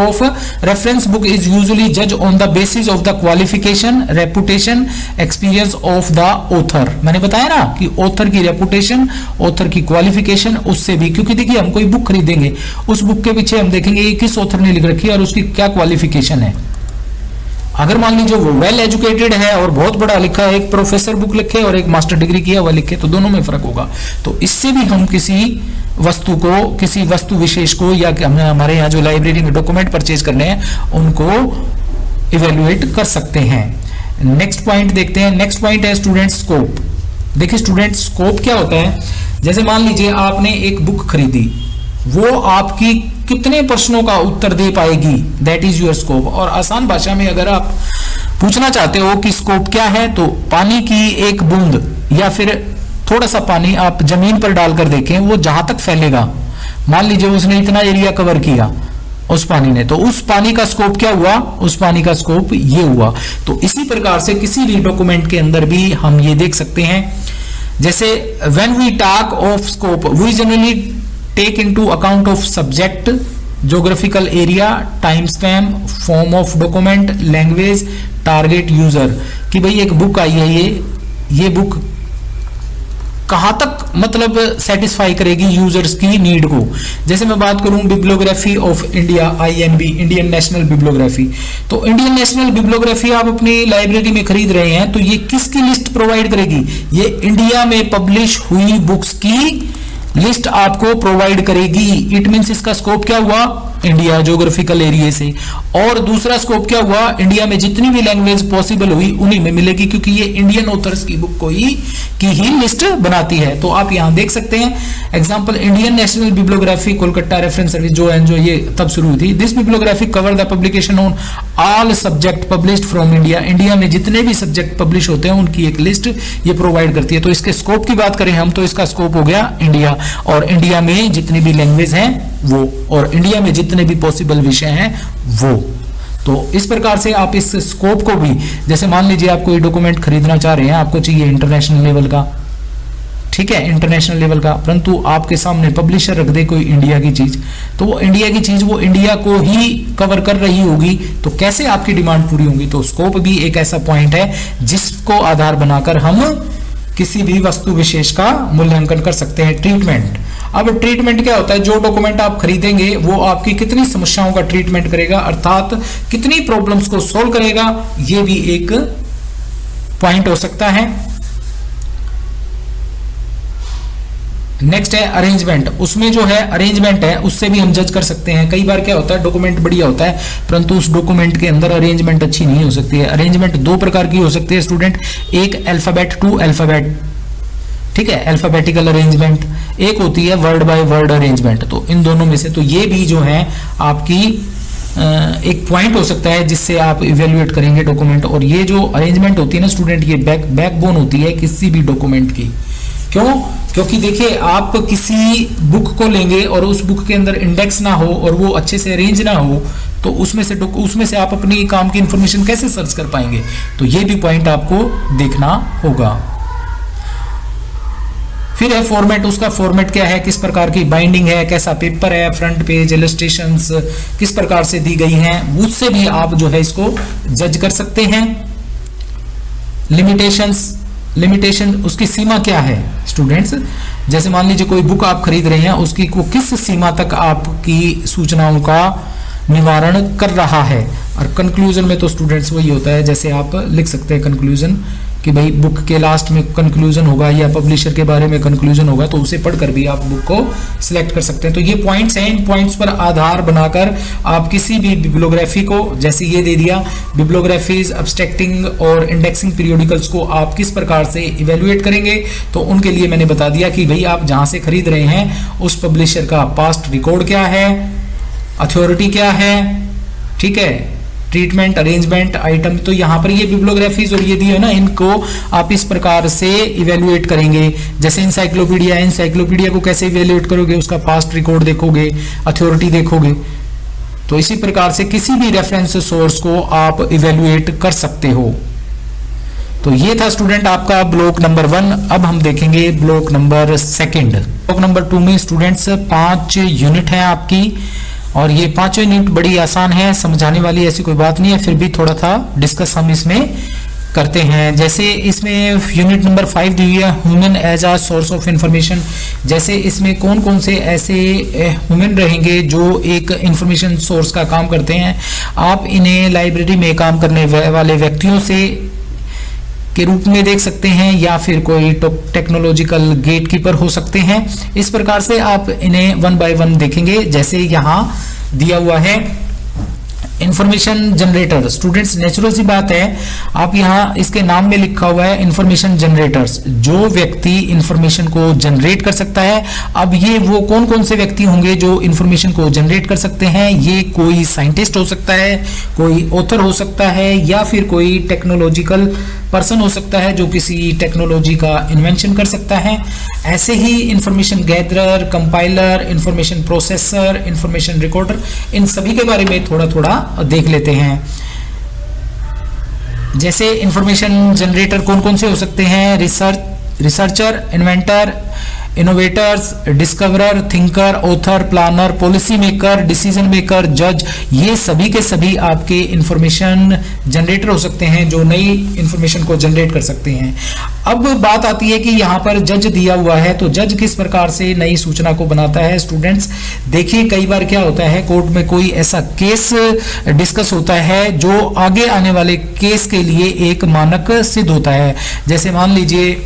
A: of reference book is usually judged on the basis of the qualification, reputation, experience of the author। मैंने बताया ना कि ऑथर की रेपुटेशन, ऑथर की क्वालिफिकेशन, उससे भी, क्योंकि देखिए हम कोई बुक खरीदेंगे, उस बुक के पीछे हम देखेंगे कि किस ऑथर ने लिख रखी है और उसकी क्या क्वालिफिकेशन है। अगर मान लीजिए वो वेल एजुकेटेड है और बहुत बड़ा लिखा है, एक प्रोफेसर बुक लिखे और एक मास्टर डिग्री किया हुआ लिखे, तो दोनों में फर्क होगा। तो इससे भी हम किसी वस्तु को, किसी वस्तु विशेष को, या हमारे यहाँ जो लाइब्रेरी में डॉक्यूमेंट परचेज करने हैं उनको इवेल्युएट कर सकते हैं। नेक्स्ट पॉइंट देखते हैं। नेक्स्ट पॉइंट है स्टूडेंट स्कोप। देखिए स्टूडेंट स्कोप क्या होता है। जैसे मान लीजिए आपने एक बुक खरीदी, वो आपकी कितने प्रश्नों का उत्तर दे पाएगी, दैट इज योर स्कोप। और आसान भाषा में अगर आप पूछना चाहते हो कि स्कोप क्या है, तो पानी की एक बूंद या फिर थोड़ा सा पानी आप जमीन पर डालकर देखें, वो जहां तक फैलेगा, मान लीजिए उसने इतना एरिया कवर किया उस पानी ने, तो उस पानी का स्कोप क्या हुआ, उस पानी का स्कोप ये हुआ। तो इसी प्रकार से किसी भी डॉक्यूमेंट के अंदर भी हम ये देख सकते हैं। जैसे when we talk of scope, we generally take into account of subject, geographical area, time span, form of document, language, target user. कि भाई एक बुक आई है, ये बुक कहां तक मतलब सेटिस्फाई करेगी यूजर्स की नीड को। जैसे मैं बात करूं bibliography of India, INB, Indian national bibliography, तो इंडियन नेशनल बिब्लियोग्राफी आप अपनी लाइब्रेरी में खरीद रहे हैं, तो ये किसकी लिस्ट प्रोवाइड करेगी, ये इंडिया में पब्लिश हुई बुक्स की लिस्ट आपको प्रोवाइड करेगी। इट मींस इसका स्कोप क्या हुआ, इंडिया, ज्योग्राफिकल एरिया से। और दूसरा स्कोप क्या हुआ, इंडिया में जितनी भी लैंग्वेज पॉसिबल हुई उन्हीं में मिलेगी, क्योंकि ये इंडियन ऑथर्स की बुक को ही लिस्ट बनाती है। तो आप यहां देख सकते हैं example, Indian national bibliography Kolkata reference service, जो ये तब शुरू हुई थी। This bibliography cover the publication on all subject published from India. India में जितने भी सब्जेक्ट पब्लिश होते हैं उनकी एक लिस्ट ये प्रोवाइड करती है। तो इसके स्कोप की बात करें हम, तो इसका स्कोप हो गया इंडिया, और इंडिया में जितनी भी लैंग्वेज हैं वो, और इंडिया में जितने भी पॉसिबल विषय हैं वो। तो इस प्रकार से आप इस स्कोप को भी, जैसे मान लीजिए आप कोई डॉक्यूमेंट खरीदना चाह रहे हैं, आपको चाहिए इंटरनेशनल लेवल का, ठीक है, इंटरनेशनल लेवल का, परंतु आपके सामने पब्लिशर रख दे कोई इंडिया की चीज, तो वो इंडिया की चीज वो इंडिया को ही कवर कर रही होगी, तो कैसे आपकी डिमांड पूरी होगी। तो स्कोप भी एक ऐसा पॉइंट है जिसको आधार बनाकर हम किसी भी वस्तु विशेष का मूल्यांकन कर सकते हैं। ट्रीटमेंट, अब ट्रीटमेंट क्या होता है, जो डॉक्यूमेंट आप खरीदेंगे वो आपकी कितनी समस्याओं का ट्रीटमेंट करेगा, अर्थात कितनी प्रॉब्लम्स को सोल्व करेगा, ये भी एक पॉइंट हो सकता है। नेक्स्ट है अरेंजमेंट। उसमें जो है अरेंजमेंट है उससे भी हम जज कर सकते हैं। कई बार क्या होता है, डॉक्यूमेंट बढ़िया होता है परंतु उस डॉक्यूमेंट के अंदर अरेंजमेंट अच्छी नहीं हो सकती है। अरेंजमेंट दो प्रकार की हो सकती है स्टूडेंट, एक अल्फाबेट टू अल्फाबेट, ठीक है, अल्फाबेटिकल अरेंजमेंट, एक होती है वर्ड बाय वर्ड अरेंजमेंट। तो इन दोनों में से तो ये भी जो है आपकी एक पॉइंट हो सकता है जिससे आप इवेल्युएट करेंगे डॉक्यूमेंट। और ये जो अरेंजमेंट होती है ना स्टूडेंट, ये बैकबोन होती है किसी भी डॉक्यूमेंट की। क्यों? क्योंकि देखिए आप किसी बुक को लेंगे और उस बुक के अंदर इंडेक्स ना हो और वो अच्छे से अरेंज ना हो, तो उसमें से आप अपनी काम की इंफॉर्मेशन कैसे सर्च कर पाएंगे। तो ये भी पॉइंट आपको देखना होगा। फिर है फॉर्मेट। उसका फॉर्मेट क्या है, किस प्रकार की बाइंडिंग है, कैसा पेपर है, फ्रंट पेज, इलस्ट्रेशंस किस प्रकार से दी गई हैं, उससे भी आप जो है इसको जज कर सकते हैं। लिमिटेशंस, लिमिटेशन, उसकी सीमा क्या है स्टूडेंट्स। जैसे मान लीजिए कोई बुक आप खरीद रहे हैं, उसकी को किस सीमा तक आपकी सूचनाओं का निवारण कर रहा है। और कंक्लूजन में तो स्टूडेंट्स वही होता है, जैसे आप लिख सकते हैं कंक्लूजन कि भाई बुक के लास्ट में कंक्लूजन होगा या पब्लिशर के बारे में कंक्लूजन होगा, तो उसे पढ़कर भी आप बुक को सिलेक्ट कर सकते हैं। तो ये पॉइंट्स हैं, इन पॉइंट्स पर आधार बनाकर आप किसी भी बिब्लियोग्राफी को, जैसे ये दे दिया बिब्लियोग्राफीज, अब्स्ट्रैक्टिंग और इंडेक्सिंग पीरियोडिकल्स को आप किस प्रकार से इवेल्युएट करेंगे, तो उनके लिए मैंने बता दिया कि भाई आप जहां से खरीद रहे हैं उस पब्लिशर का पास्ट रिकॉर्ड क्या है, अथॉरिटी क्या है, ठीक है, ट्रीटमेंट, अरेंजमेंट, आइटम। तो यहाँ पर ये बिब्लियोग्राफीज और ये दी है ना, इनको आप इस प्रकार से इवेल्युएट करेंगे। जैसे इंसाइक्लोपीडिया को कैसे इवेल्युएट करोगे, उसका पास्ट रिकॉर्ड देखोगे, अथॉरिटी देखोगे। तो इसी प्रकार से किसी भी रेफरेंस सोर्स को आप इवेल्युएट कर सकते हो। तो ये था स्टूडेंट आपका ब्लॉक नंबर 1। अब हम देखेंगे ब्लॉक नंबर 2। ब्लॉक नंबर 2 में स्टूडेंट्स 5 यूनिट है आपकी, और ये 5 यूनिट बड़ी आसान है, समझाने वाली ऐसी कोई बात नहीं है, फिर भी थोड़ा सा डिस्कस हम इसमें करते हैं। जैसे इसमें यूनिट नंबर 5 दी हुई है, human as a source of information. जैसे इसमें कौन कौन से ऐसे ह्यूमन रहेंगे जो एक इंफॉर्मेशन सोर्स का काम करते हैं। आप इन्हें लाइब्रेरी में काम करने वाले व्यक्तियों से के रूप में देख सकते हैं, या फिर कोई टेक्नोलॉजिकल गेटकीपर हो सकते हैं। इस प्रकार से आप इन्हें 1 बाय 1 देखेंगे। जैसे यहाँ दिया हुआ है इंफॉर्मेशन जनरेटर। स्टूडेंट्स नेचुरल सी बात है, आप यहाँ इसके नाम में लिखा हुआ है इंफॉर्मेशन जनरेटर्स, जो व्यक्ति इंफॉर्मेशन को जनरेट कर सकता है। अब ये वो कौन कौन से व्यक्ति होंगे जो इंफॉर्मेशन को जनरेट कर सकते हैं। ये कोई साइंटिस्ट हो सकता है, कोई ऑथर हो सकता है, या फिर कोई टेक्नोलॉजिकल पर्सन हो सकता है जो किसी टेक्नोलॉजी का इन्वेंशन कर सकता है। ऐसे ही information gatherer, compiler, information processor, information recorder, इन सभी के बारे में थोड़ा थोड़ा देख लेते हैं। जैसे इंफॉर्मेशन जनरेटर कौन कौन से हो सकते हैं, researcher, inventor, innovators, discoverer, thinker, author, planner, policy maker, decision maker, जज, ये सभी के सभी आपके इंफॉर्मेशन जनरेटर हो सकते हैं जो नई इंफॉर्मेशन को जनरेट कर सकते हैं। अब बात आती है कि यहाँ पर जज दिया हुआ है, तो जज किस प्रकार से नई सूचना को बनाता है। स्टूडेंट्स देखिए, कई बार क्या होता है, कोर्ट में कोई ऐसा केस डिस्कस होता है जो आगे आने वाले केस के लिए एक मानक सिद्ध होता है। जैसे मान लीजिए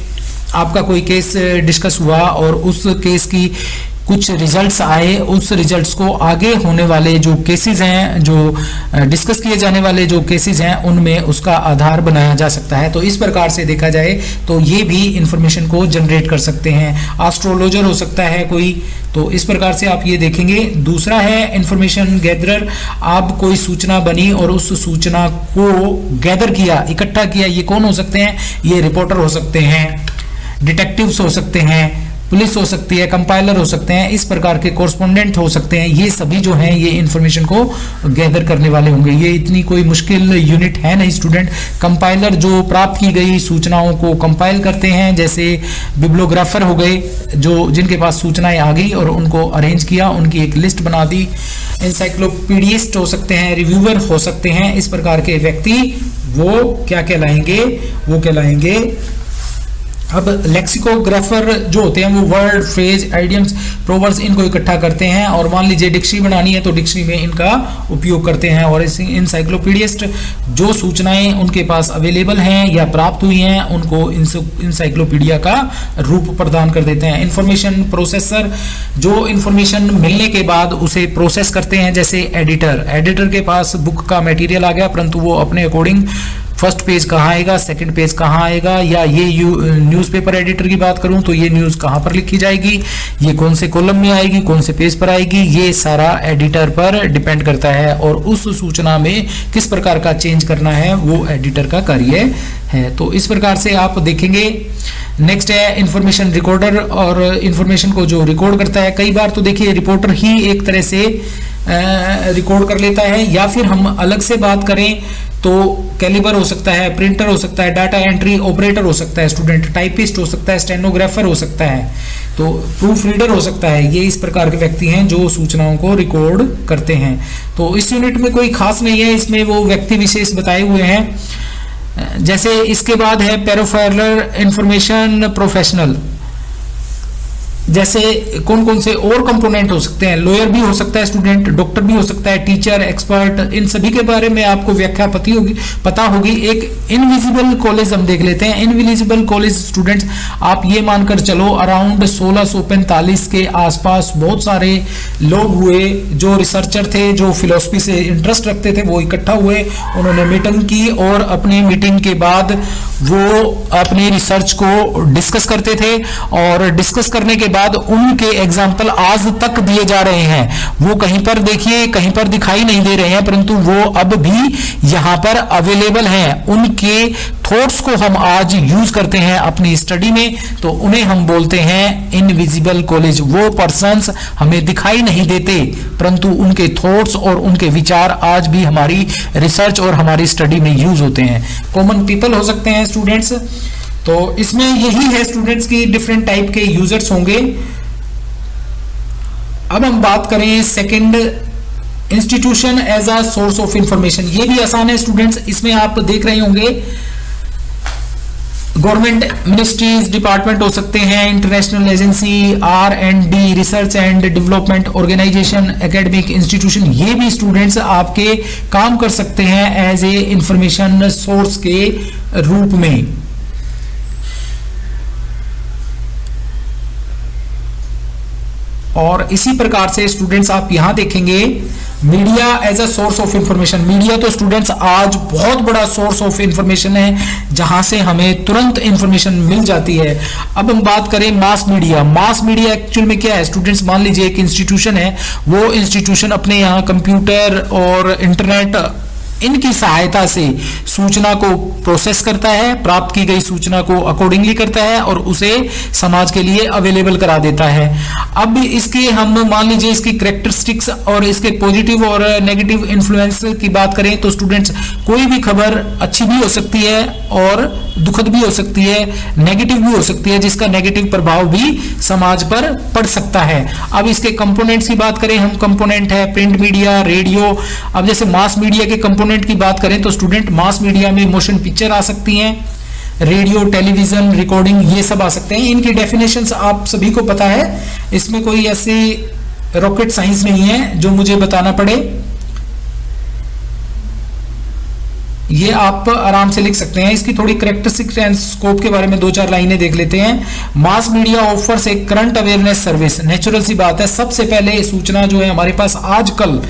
A: आपका कोई केस डिस्कस हुआ और उस केस की कुछ रिजल्ट्स आए, उस रिजल्ट्स को आगे होने वाले जो केसेस हैं, जो डिस्कस किए जाने वाले जो केसेस हैं, उनमें उसका आधार बनाया जा सकता है। तो इस प्रकार से देखा जाए तो ये भी इंफॉर्मेशन को जनरेट कर सकते हैं। एस्ट्रोलॉजर हो सकता है कोई, तो इस प्रकार से आप ये देखेंगे। दूसरा है इंफॉर्मेशन गैदरर। आप कोई सूचना बनी और उस सूचना को गैदर किया, इकट्ठा किया, ये कौन हो सकते हैं, ये रिपोर्टर हो सकते हैं, डिटेक्टिव्स हो सकते हैं, पुलिस हो सकती है, कंपाइलर हो सकते हैं, इस प्रकार के कोरस्पोंडेंट हो सकते हैं। ये सभी जो हैं ये इंफॉर्मेशन को गैदर करने वाले होंगे। ये इतनी कोई मुश्किल यूनिट है नहीं स्टूडेंट। कंपाइलर जो प्राप्त की गई सूचनाओं को कंपाइल करते हैं, जैसे बिब्लियोग्राफर हो गए जो जिनके पास सूचनाएं आ गई और उनको अरेंज किया, उनकी एक लिस्ट बना दी। एनसाइक्लोपीडियस्ट हो सकते हैं, रिव्यूअर हो सकते हैं। इस प्रकार के व्यक्ति वो क्या कहलाएंगे, वो कहलाएंगे। अब लेक्सिकोग्राफर जो होते हैं वो वर्ड, फ्रेज, आइडियम्स, प्रोवर्ब्स इनको इकट्ठा करते हैं, और मान लीजिए डिक्शनरी बनानी है तो डिक्शनरी में इनका उपयोग करते हैं। और इंसाइक्लोपीडियस्ट जो सूचनाएं उनके पास अवेलेबल हैं या प्राप्त हुई हैं उनको इंसाइक्लोपीडिया का रूप प्रदान कर देते हैं। इंफॉर्मेशन प्रोसेसर जो इंफॉर्मेशन मिलने के बाद उसे प्रोसेस करते हैं, जैसे एडिटर के पास बुक का मटेरियल आ गया, परंतु वो अपने अकॉर्डिंग फर्स्ट पेज कहाँ आएगा, सेकंड पेज कहाँ आएगा, या ये न्यूज़पेपर एडिटर की बात करूं तो ये न्यूज़ कहाँ पर लिखी जाएगी, ये कौन से कॉलम में आएगी, कौन से पेज पर आएगी, ये सारा एडिटर पर डिपेंड करता है। और उस सूचना में किस प्रकार का चेंज करना है वो एडिटर का कार्य है। तो इस प्रकार से आप देखेंगे। नेक्स्ट है इंफॉर्मेशन रिकॉर्डर, और इंफॉर्मेशन को जो रिकॉर्ड करता है। कई बार तो देखिए रिपोर्टर ही एक तरह से रिकॉर्ड कर लेता है, या फिर हम अलग से बात करें तो कैलिबर हो सकता है, प्रिंटर हो सकता है, डाटा एंट्री ऑपरेटर हो सकता है, स्टूडेंट टाइपिस्ट हो सकता है, स्टेनोग्राफर हो सकता है, तो प्रूफ रीडर हो सकता है। ये इस प्रकार के व्यक्ति हैं जो सूचनाओं को रिकॉर्ड करते हैं। तो इस यूनिट में कोई खास नहीं है, इसमें वो व्यक्ति विशेष बताए हुए हैं। जैसे इसके बाद है पेरिफेरल इंफॉर्मेशन प्रोफेशनल। जैसे कौन कौन से और कंपोनेंट हो सकते हैं, लॉयर भी हो सकता है स्टूडेंट, डॉक्टर भी हो सकता है, टीचर, एक्सपर्ट, इन सभी के बारे में आपको व्याख्या पता होगी। एक इनविजिबल कॉलेज हम देख लेते हैं। इनविजिबल कॉलेज स्टूडेंट्स, आप ये मानकर चलो अराउंड 1645 के आसपास बहुत सारे लोग हुए जो रिसर्चर थे, जो फिलोसफी से इंटरेस्ट रखते थे, वो इकट्ठा हुए, उन्होंने मीटिंग की और अपनी मीटिंग के बाद वो अपनी रिसर्च को डिस्कस करते थे और डिस्कस करने के बाद उनके एग्जाम्पल आज तक दिए जा रहे हैं। वो कहीं पर देखिए, कहीं पर दिखाई नहीं दे रहे हैं, परंतु वो अब भी यहां पर अवेलेबल हैं। उनके थॉट्स को हम आज यूज करते हैं अपनी स्टडी में, तो उन्हें हम बोलते हैं इनविजिबल कॉलेज। वो पर्सन्स हमें दिखाई नहीं देते, परंतु उनके थॉट्स और उनके विचार आज भी हमारी रिसर्च और हमारी स्टडी में यूज होते हैं। कॉमन पीपल हो सकते हैं स्टूडेंट्स। तो इसमें यही है स्टूडेंट्स की डिफरेंट टाइप के यूजर्स होंगे। अब हम बात करें second, institution as a source of information. ये भी आसान है स्टूडेंट्स। इसमें आप देख रहे होंगे गवर्नमेंट मिनिस्ट्रीज, डिपार्टमेंट हो सकते हैं, international agency, R&D, research and development organisation, academic institution, ये भी स्टूडेंट्स आपके काम कर सकते हैं एज ए इंफॉर्मेशन सोर्स के रूप में। और इसी प्रकार से स्टूडेंट्स आप यहां देखेंगे media as a source of information. Media तो स्टूडेंट्स आज बहुत बड़ा सोर्स ऑफ इंफॉर्मेशन है, जहां से हमें तुरंत इंफॉर्मेशन मिल जाती है। अब हम बात करें mass media. Mass media actual में क्या है स्टूडेंट्स, मान लीजिए एक इंस्टीट्यूशन है, वो इंस्टीट्यूशन अपने यहाँ कंप्यूटर और इंटरनेट, इनकी सहायता से सूचना को प्रोसेस करता है, प्राप्त की गई सूचना को अकॉर्डिंगली करता है और उसे समाज के लिए अवेलेबल करा देता है। अब इसके हम मान लीजिए इसकी कैरेक्टरिस्टिक्स और इसके पॉजिटिव और नेगेटिव इन्फ्लुएंस की बात करें तो स्टूडेंट्स, कोई भी खबर अच्छी भी हो सकती है और दुखद भी हो सकती है, नेगेटिव भी हो सकती है, जिसका नेगेटिव प्रभाव भी समाज पर पड़ सकता है। अब इसके कंपोनेंट्स की बात करें हम, कंपोनेंट है प्रिंट मीडिया, रेडियो। अब जैसे मास मीडिया के कंपोनेंट की बात करें तो स्टूडेंट, मास मीडिया में मोशन पिक्चर आ सकती हैं, रेडियो, टेलीविजन, रिकॉर्डिंग, ये सब आ सकते हैं। इनकी डेफिनेशंस आप सभी को पता है, इसमें कोई ऐसी रॉकेट साइंस नहीं है जो मुझे बताना पड़े, ये आप आराम से लिख सकते हैं। इसकी थोड़ी कैरेक्टरिस्टिक्स एंड स्कोप के बारे में 2-4 लाइनें देख लेते हैं। Mass media offers a current awareness service. Natural सी बात है, सबसे पहले सूचना जो है हमारे पास आजकल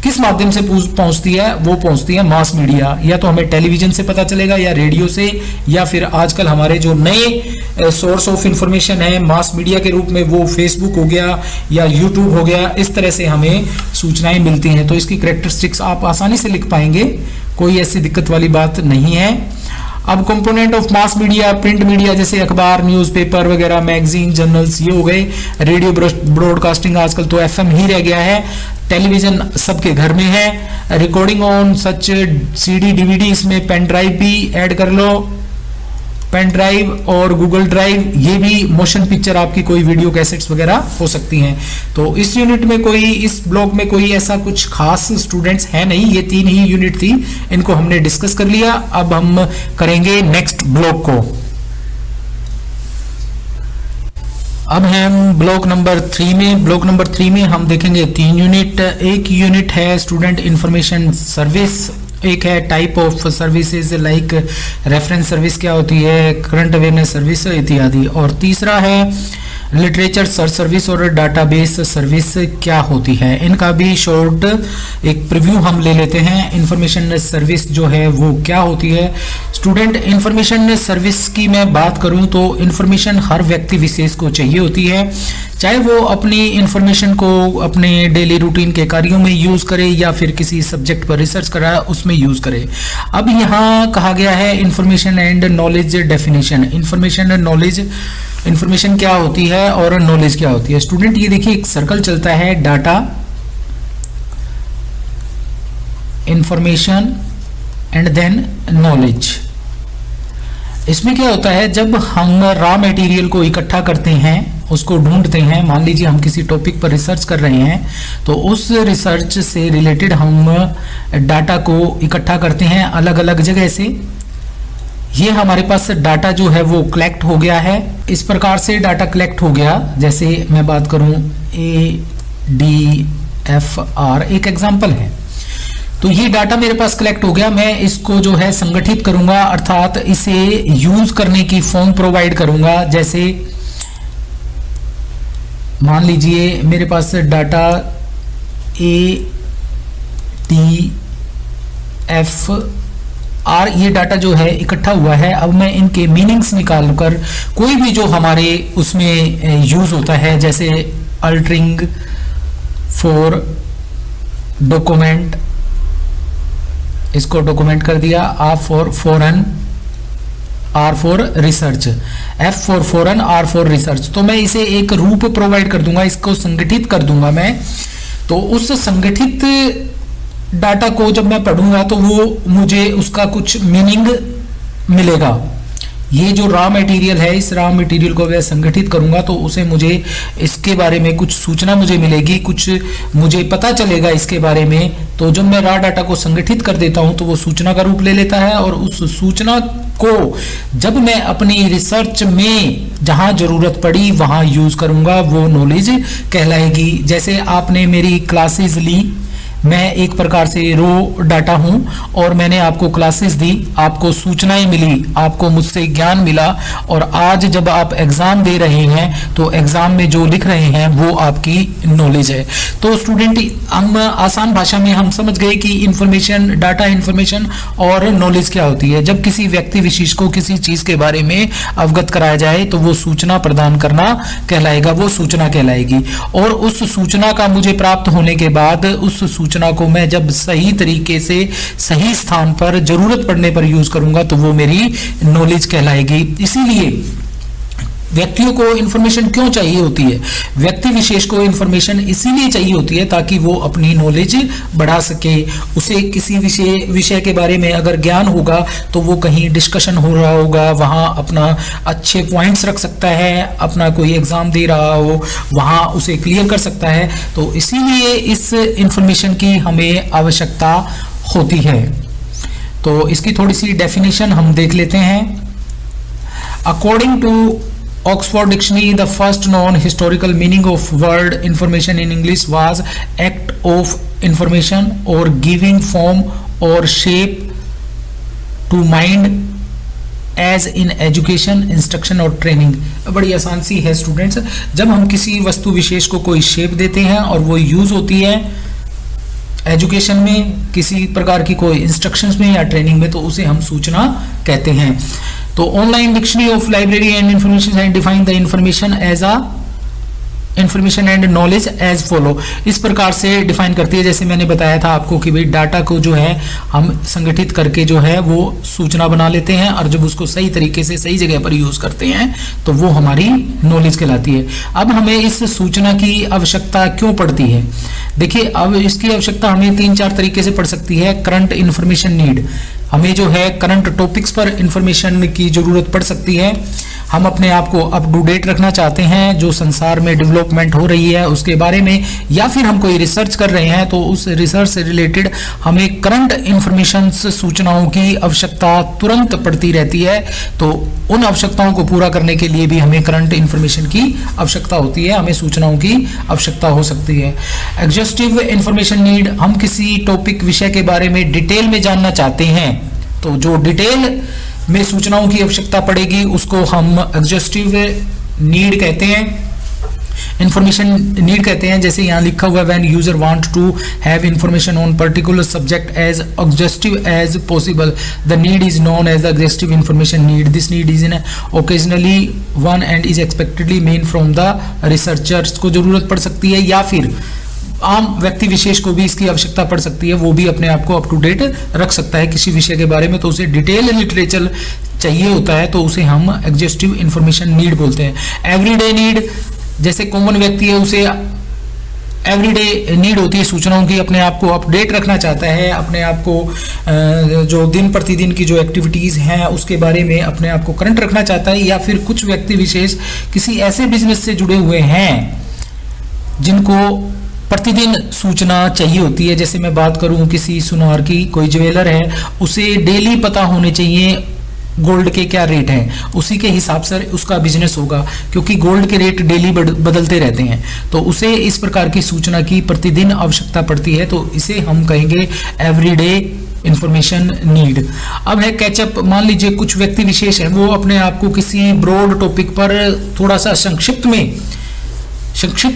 A: किस माध्यम से पहुंचती है, वो पहुंचती है मास मीडिया। या तो हमें टेलीविजन से पता चलेगा, या रेडियो से, या फिर आजकल हमारे जो नए सोर्स ऑफ इंफॉर्मेशन है मास मीडिया के रूप में, वो फेसबुक हो गया या यूट्यूब हो गया, इस तरह से हमें सूचनाएं मिलती हैं। तो इसकी कैरेक्टरिस्टिक्स आप आसानी से लिख पाएंगे, कोई ऐसी दिक्कत वाली बात नहीं है। अब component of mass media, print media जैसे अखबार, न्यूज़पेपर वगैरह, मैगजीन, जर्नल्स, ये हो गए। रेडियो ब्रॉडकास्टिंग, आजकल तो FM ही रह गया है। टेलीविजन सबके घर में है। Recording on such CD, DVD, इसमें पेन ड्राइव भी ऐड कर लो, पेन ड्राइव और गूगल ड्राइव, ये भी मोशन पिक्चर आपकी कोई वीडियो कैसेट्स वगैरह हो सकती हैं। तो इस यूनिट में कोई, इस ब्लॉक में कोई ऐसा कुछ खास स्टूडेंट्स है नहीं, ये 3 ही यूनिट थी, इनको हमने डिस्कस कर लिया। अब हम करेंगे नेक्स्ट ब्लॉक को। अब हम ब्लॉक नंबर 3 में। ब्लॉक नंबर 3 में हम देखेंगे 3 यूनिट। एक यूनिट है स्टूडेंट इंफॉर्मेशन सर्विस, एक है type of services like reference service क्या होती है, करंट अवेयरनेस सर्विस इत्यादि, और तीसरा है लिटरेचर सर्च सर्विस और डाटाबेस सर्विस क्या होती है। इनका भी शॉर्ट एक प्रीव्यू हम ले लेते हैं। इंफॉर्मेशन सर्विस जो है वो क्या होती है स्टूडेंट। इंफॉर्मेशन सर्विस की मैं बात करूं तो इंफॉर्मेशन हर व्यक्ति विशेष को चाहिए होती है, चाहे वो अपनी इंफॉर्मेशन को अपने डेली रूटीन के कार्यों में यूज करे या फिर किसी सब्जेक्ट पर रिसर्च करा उसमें यूज करे। अब यहाँ कहा गया है information and knowledge definition. Information and knowledge, information क्या होती है और नॉलेज क्या होती है। स्टूडेंट ये देखिए एक सर्कल चलता है, data, information and then knowledge. इसमें क्या होता है, जब हम रॉ मटेरियल को इकट्ठा करते हैं, उसको ढूंढते हैं, मान लीजिए हम किसी टॉपिक पर रिसर्च कर रहे हैं, तो उस रिसर्च से रिलेटेड हम डाटा को इकट्ठा करते हैं अलग अलग जगह से, ये हमारे पास डाटा जो है वो कलेक्ट हो गया है। इस प्रकार से डाटा कलेक्ट हो गया। जैसे मैं बात करूं ADFR एक एग्जांपल है, तो ये डाटा मेरे पास कलेक्ट हो गया। मैं इसको जो है संगठित करूंगा, अर्थात इसे यूज करने की फॉर्म प्रोवाइड करूंगा। जैसे मान लीजिए मेरे पास डाटा ADFR ये डाटा जो है इकट्ठा हुआ है। अब मैं इनके मीनिंग्स निकाल कर कोई भी जो हमारे उसमें यूज होता है, जैसे अल्टरिंग फॉर डॉक्यूमेंट, इसको डॉक्यूमेंट कर दिया। R for foreign, R for research, F for foreign, R for research. तो मैं इसे एक रूप प्रोवाइड कर दूंगा, इसको संगठित कर दूंगा मैं। तो उस संगठित डाटा को जब मैं पढ़ूंगा तो वो मुझे उसका कुछ मीनिंग मिलेगा। ये जो रॉ मटेरियल है, इस रॉ मटेरियल को मैं संगठित करूंगा तो उसे मुझे इसके बारे में कुछ सूचना मुझे मिलेगी, कुछ मुझे पता चलेगा इसके बारे में। तो जब मैं रॉ डाटा को संगठित कर देता हूं तो वो सूचना का रूप ले लेता है, और उस सूचना को जब मैं अपनी रिसर्च में जहां जरूरत पड़ी वहां यूज करूंगा, वो नॉलेज कहलाएगी। जैसे आपने मेरी क्लासेस ली, मैं एक प्रकार से रो डाटा हूं और मैंने आपको क्लासेस दी, आपको सूचनाएं मिली, आपको मुझसे ज्ञान मिला, और आज जब आप एग्जाम दे रहे हैं तो एग्जाम में जो लिख रहे हैं वो आपकी नॉलेज है। तो स्टूडेंट, हम आसान भाषा में हम समझ गए कि इंफॉर्मेशन, डाटा, इंफॉर्मेशन और नॉलेज क्या होती है। जब किसी व्यक्ति विशेष को किसी चीज के बारे में अवगत कराया जाए तो वो सूचना प्रदान करना कहलाएगा, वो सूचना कहलाएगी। और उस सूचना का मुझे प्राप्त होने के बाद उस सूचना को मैं जब सही तरीके से सही स्थान पर जरूरत पड़ने पर यूज करूंगा तो वो मेरी नॉलेज कहलाएगी। इसीलिए व्यक्तियों को इंफॉर्मेशन क्यों चाहिए होती है? व्यक्ति विशेष को इंफॉर्मेशन इसीलिए चाहिए होती है ताकि वो अपनी नॉलेज बढ़ा सके। उसे किसी विषय के बारे में अगर ज्ञान होगा तो वो कहीं डिस्कशन हो रहा होगा, वहाँ अपना अच्छे पॉइंट्स रख सकता है, अपना कोई एग्जाम दे रहा हो वहाँ उसे क्लियर कर सकता है। तो इसीलिए इस इंफॉर्मेशन की हमें आवश्यकता होती है। तो इसकी थोड़ी सी डेफिनेशन हम देख लेते हैं। According to Oxford Dictionary, the first known historical meaning of word information in English was act of information or giving form or shape to mind as in education, instruction और training। बड़ी आसान सी है students. जब हम किसी वस्तु विशेष को कोई शेप देते हैं और वो यूज होती है एजुकेशन में, किसी प्रकार की कोई इंस्ट्रक्शंस में या ट्रेनिंग में, तो उसे हम सूचना कहते हैं। तो online dictionary of library and information science define the information as a information and knowledge as follow. इस प्रकार से डिफाइन करती है, जैसे मैंने बताया था आपको कि भाई डाटा को जो है हम संगठित करके जो है वो सूचना बना लेते हैं, और जब उसको सही तरीके से सही जगह पर यूज करते हैं तो वो हमारी नॉलेज कहलाती है। अब हमें इस सूचना की आवश्यकता क्यों पड़ती है? देखिए, अब इसकी आवश्यकता हमें 3-4 तरीके से पड़ सकती है। करंट इंफॉर्मेशन नीड, हमें जो है करंट टॉपिक्स पर इंफॉर्मेशन की जरूरत पड़ सकती है। हम अपने आप को अप टू डेट रखना चाहते हैं, जो संसार में डेवलपमेंट हो रही है उसके बारे में, या फिर हम कोई रिसर्च कर रहे हैं तो उस रिसर्च से रिलेटेड हमें करंट इंफॉर्मेशन सूचनाओं की आवश्यकता तुरंत पड़ती रहती है। तो उन आवश्यकताओं को पूरा करने के लिए भी हमें करंट इंफॉर्मेशन की आवश्यकता होती है, हमें सूचनाओं की आवश्यकता हो सकती है। एग्जॉस्टिव इंफॉर्मेशन नीड, हम किसी टॉपिक विषय के बारे में डिटेल में जानना चाहते हैं तो जो डिटेल में सूचनाओं की आवश्यकता पड़ेगी उसको हम एग्जॉस्टिव नीड कहते हैं, इंफॉर्मेशन नीड कहते हैं। जैसे यहाँ लिखा हुआ है, when user want to have information on particular subject as exhaustive as possible, the need is known as the exhaustive information need. This need is in occasionally one and is expectedly main from the researchers. को जरूरत पड़ सकती है या फिर आम व्यक्ति विशेष को भी इसकी आवश्यकता पड़ सकती है, वो भी अपने आप को अप टू डेट रख सकता है किसी विषय के बारे में, तो उसे डिटेल लिटरेचर चाहिए होता है, तो उसे हम एग्जॉस्टिव इंफॉर्मेशन नीड बोलते हैं। एवरीडे नीड, जैसे कॉमन व्यक्ति है उसे एवरीडे नीड होती है सूचनाओं की, अपने आप को अपडेट रखना चाहता है, अपने आप को जो दिन प्रतिदिन की जो एक्टिविटीज़ हैं उसके बारे में अपने आप को करंट रखना चाहता है। या फिर कुछ व्यक्ति विशेष किसी ऐसे बिजनेस से जुड़े हुए हैं जिनको प्रतिदिन सूचना चाहिए होती है। जैसे मैं बात करूं किसी सुनार की, कोई ज्वेलर है, उसे डेली पता होने चाहिए गोल्ड के क्या रेट हैं, उसी के हिसाब से उसका बिजनेस होगा, क्योंकि गोल्ड के रेट डेली बदलते रहते हैं, तो उसे इस प्रकार की सूचना की प्रतिदिन आवश्यकता पड़ती है, तो इसे हम कहेंगे एवरीडे इंफॉर्मेशन नीड। अब है कैचअप। मान लीजिए कुछ व्यक्ति विशेष हैं, वो अपने आप को किसी ब्रॉड टॉपिक पर थोड़ा सा संक्षिप्त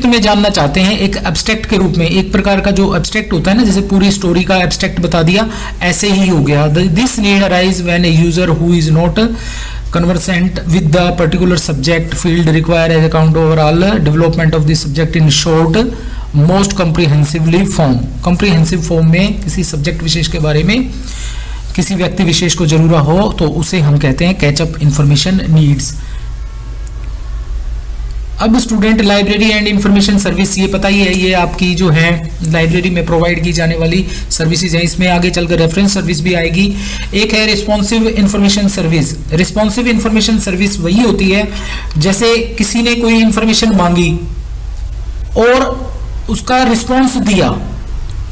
A: में जानना चाहते हैं, एक एब्स्ट्रैक्ट के रूप में। एक प्रकार का जो एब्स्ट्रैक्ट होता है ना, जैसे पूरी स्टोरी का एब्स्ट्रैक्ट बता दिया, ऐसे ही हो गया। This need arise when a user who is not conversant with the particular subject field require an account overall development of the subject in short most comprehensively form। comprehensive form में किसी subject विशेष के बारे में किसी व्यक्ति विशेष को जरूरत हो, तो उसे हम कहते हैं कैचअप इंफॉर्मेशन नीड्स। अब student library and information service, ये पता ही है, ये आपकी जो है लाइब्रेरी में प्रोवाइड की जाने वाली सर्विसेज है। इसमें आगे चलकर रेफरेंस सर्विस भी आएगी। एक है responsive information service. Responsive information service वही होती है जैसे किसी ने कोई इंफॉर्मेशन मांगी और उसका रिस्पॉन्स दिया,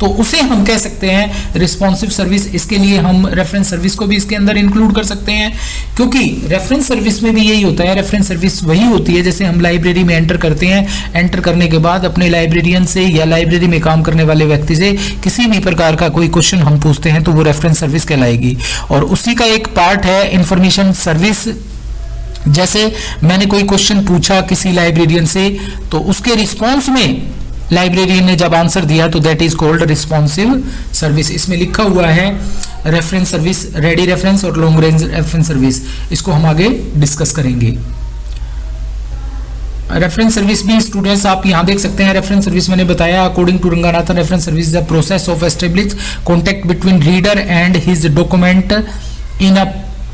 A: तो उसे हम कह सकते हैं रिस्पॉन्सिव सर्विस। इसके लिए हम रेफरेंस सर्विस को भी इसके अंदर इंक्लूड कर सकते हैं, क्योंकि रेफरेंस सर्विस में भी यही होता है। रेफरेंस सर्विस वही होती है जैसे हम लाइब्रेरी में एंटर करते हैं, एंटर करने के बाद अपने लाइब्रेरियन से या लाइब्रेरी में काम करने वाले व्यक्ति से किसी भी प्रकार का कोई क्वेश्चन हम पूछते हैं, तो वो रेफरेंस सर्विस कहलाएगी। और उसी का एक पार्ट है इंफॉर्मेशन सर्विस। जैसे मैंने कोई क्वेश्चन पूछा किसी लाइब्रेरियन से, तो उसके रिस्पॉन्स में लाइब्रेरियन ने जब आंसर दिया, तो that is called responsive service. इसमें लिखा हुआ है रेफरेंस सर्विस, रेडी रेफरेंस और लॉन्ग रेंज रेफरेंस सर्विस, इसको हम आगे डिस्कस करेंगे। रेफरेंस सर्विस भी स्टूडेंट्स आप यहां देख सकते हैं। रेफरेंस सर्विस मैंने बताया, according to Ranganathan, reference service is the process of establish contact between reader and his document in a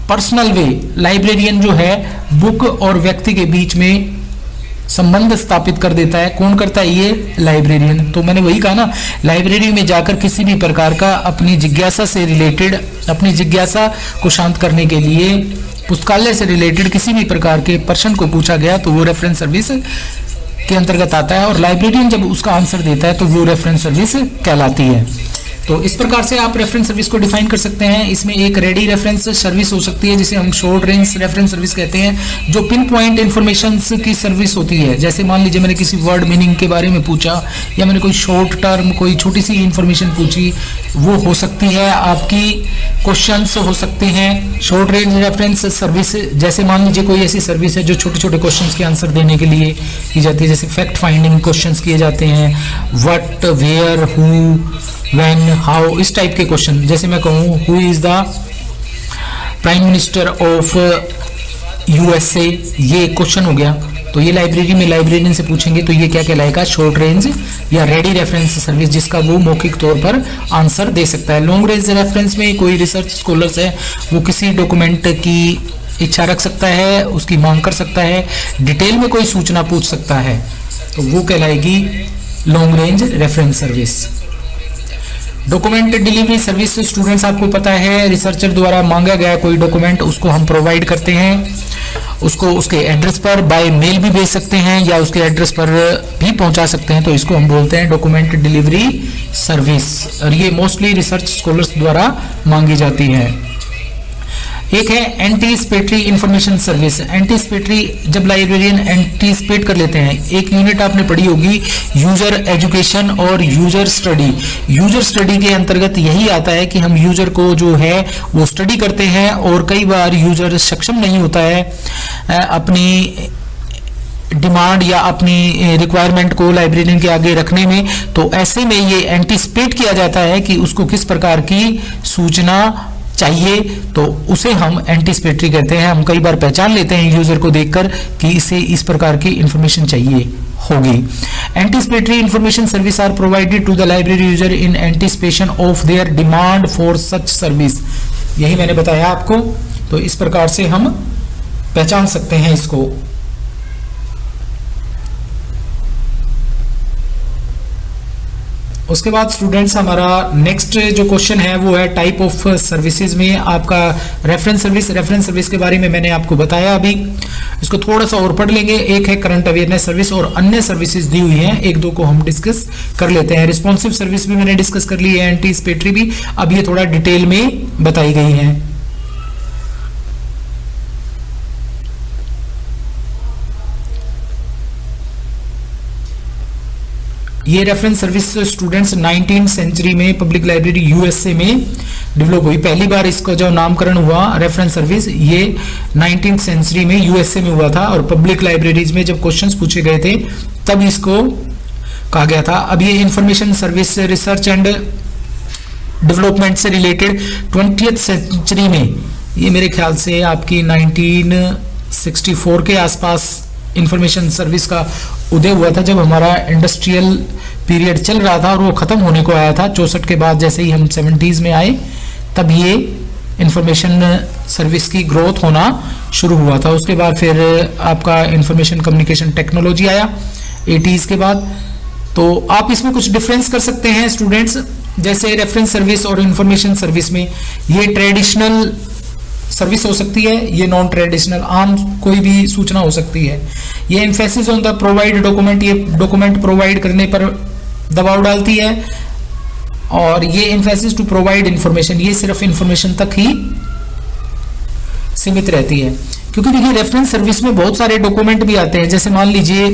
A: personal way. Librarian जो है बुक और व्यक्ति के बीच में संबंध स्थापित कर देता है। कौन करता है? ये लाइब्रेरियन। तो मैंने वही कहा ना, लाइब्रेरी में जाकर किसी भी प्रकार का अपनी जिज्ञासा से रिलेटेड, अपनी जिज्ञासा को शांत करने के लिए पुस्तकालय से रिलेटेड किसी भी प्रकार के प्रश्न को पूछा गया, तो वो रेफरेंस सर्विस के अंतर्गत आता है। और लाइब्रेरियन जब उसका आंसर देता है, तो वो रेफरेंस सर्विस कहलाती है। तो इस प्रकार से आप रेफरेंस सर्विस को डिफाइन कर सकते हैं। इसमें एक रेडी रेफरेंस सर्विस हो सकती है, जिसे हम शॉर्ट रेंज रेफरेंस सर्विस कहते हैं, जो पिन पॉइंट इन्फॉर्मेशन की सर्विस होती है। जैसे मान लीजिए मैंने किसी वर्ड मीनिंग के बारे में पूछा, या मैंने कोई शॉर्ट टर्म कोई छोटी सी इन्फॉर्मेशन पूछी, वो हो सकती है आपकी क्वेश्चंस हो सकते हैं। शॉर्ट रेंज रेफरेंस सर्विस, जैसे मान लीजिए कोई ऐसी सर्विस है जो छोटे छोटे क्वेश्चंस के आंसर देने के लिए की जाती है, जैसे फैक्ट फाइंडिंग क्वेश्चंस किए जाते हैं, what, where, who, when, how, इस टाइप के क्वेश्चन। जैसे मैं कहूँ who is the prime minister of USA, ये क्वेश्चन हो गया, तो ये लाइब्रेरी में लाइब्रेरियन से पूछेंगे, तो ये क्या कहलाएगा? शॉर्ट रेंज या रेडी रेफरेंस सर्विस, जिसका वो मौखिक तौर पर आंसर दे सकता है। लॉन्ग रेंज रेफरेंस में कोई रिसर्च स्कॉलर्स है, वो किसी डॉक्यूमेंट की इच्छा रख सकता है, उसकी मांग कर सकता है, डिटेल में कोई सूचना पूछ सकता है, तो वो कहलाएगी long range reference service. Document delivery service, students आपको पता है, रिसर्चर द्वारा मांगा गया कोई डॉक्यूमेंट उसको हम प्रोवाइड करते हैं, उसको उसके एड्रेस पर बाय मेल भी भेज सकते हैं या उसके एड्रेस पर भी पहुंचा सकते हैं, तो इसको हम बोलते हैं डॉक्यूमेंट डिलीवरी सर्विस। और ये मोस्टली रिसर्च स्कॉलर्स द्वारा मांगी जाती है। एक है एंटीसिपेटरी इंफॉर्मेशन सर्विस। एंटीसिपेटरी, जब लाइब्रेरियन एंटीसिपेट कर लेते हैं, एक यूनिट आपने पढ़ी होगी यूजर एजुकेशन और यूजर स्टडी। यूजर स्टडी के अंतर्गत यही आता है कि हम यूजर को जो है वो स्टडी करते हैं, और कई बार यूजर सक्षम नहीं होता है अपनी डिमांड या अपनी रिक्वायरमेंट को लाइब्रेरियन के आगे रखने में, तो ऐसे में ये एंटीसिपेट किया जाता है कि उसको किस प्रकार की सूचना चाहिए, तो उसे हम एंटीसिपेटरी कहते हैं। हम कई बार पहचान लेते हैं यूजर को देखकर कि इसे इस प्रकार की इंफॉर्मेशन चाहिए होगी। Anticipatory information service are provided to the library user in anticipation of their demand for such service. यही मैंने बताया आपको, तो इस प्रकार से हम पहचान सकते हैं इसको। उसके बाद स्टूडेंट्स हमारा नेक्स्ट जो क्वेश्चन है वो है टाइप ऑफ सर्विसेज में आपका रेफरेंस सर्विस। रेफरेंस सर्विस के बारे में मैंने आपको बताया, अभी इसको थोड़ा सा और पढ़ लेंगे। एक है करंट अवेयरनेस सर्विस और अन्य सर्विसेज दी हुई हैं, एक दो को हम डिस्कस कर लेते हैं। रिस्पॉन्सिव सर्विस भी मैंने डिस्कस कर ली है, एंटीसिपेटरी भी, अब ये थोड़ा डिटेल में बताई गई है। ये reference service students 19th century में पब्लिक लाइब्रेरी यूएसए में डेवलप हुई। पहली बार इसका जो नामकरण हुआ रेफरेंस सर्विस, ये 19th सेंचुरी में यूएसए में हुआ था, और पब्लिक लाइब्रेरीज में जब क्वेश्चंस पूछे गए थे तब इसको कहा गया था। अब ये information service research and development से रिलेटेड 20th सेंचुरी में, ये मेरे ख्याल से आपकी 1964 के आसपास इंफॉर्मेशन सर्विस का उदय हुआ था, जब हमारा इंडस्ट्रियल पीरियड चल रहा था और वो खत्म होने को आया था 64 के बाद। जैसे ही हम 70s में आए तब ये इंफॉर्मेशन सर्विस की ग्रोथ होना शुरू हुआ था। उसके बाद फिर आपका इंफॉर्मेशन कम्युनिकेशन टेक्नोलॉजी आया 80s के बाद। तो आप इसमें कुछ डिफरेंस कर सकते हैं स्टूडेंट्स, जैसे रेफरेंस सर्विस और इंफॉर्मेशन सर्विस में ये ट्रेडिशनल सर्विस हो सकती है, ये नॉन ट्रेडिशनल आम कोई भी सूचना हो सकती है। ये emphasis on the provide document, ये डॉक्यूमेंट प्रोवाइड करने पर दबाव डालती है, और ये एम्फेसिस टू प्रोवाइड इंफॉर्मेशन, ये सिर्फ इंफॉर्मेशन तक ही सीमित रहती है। क्योंकि देखिए रेफरेंस सर्विस में बहुत सारे डॉक्यूमेंट भी आते हैं। जैसे मान लीजिए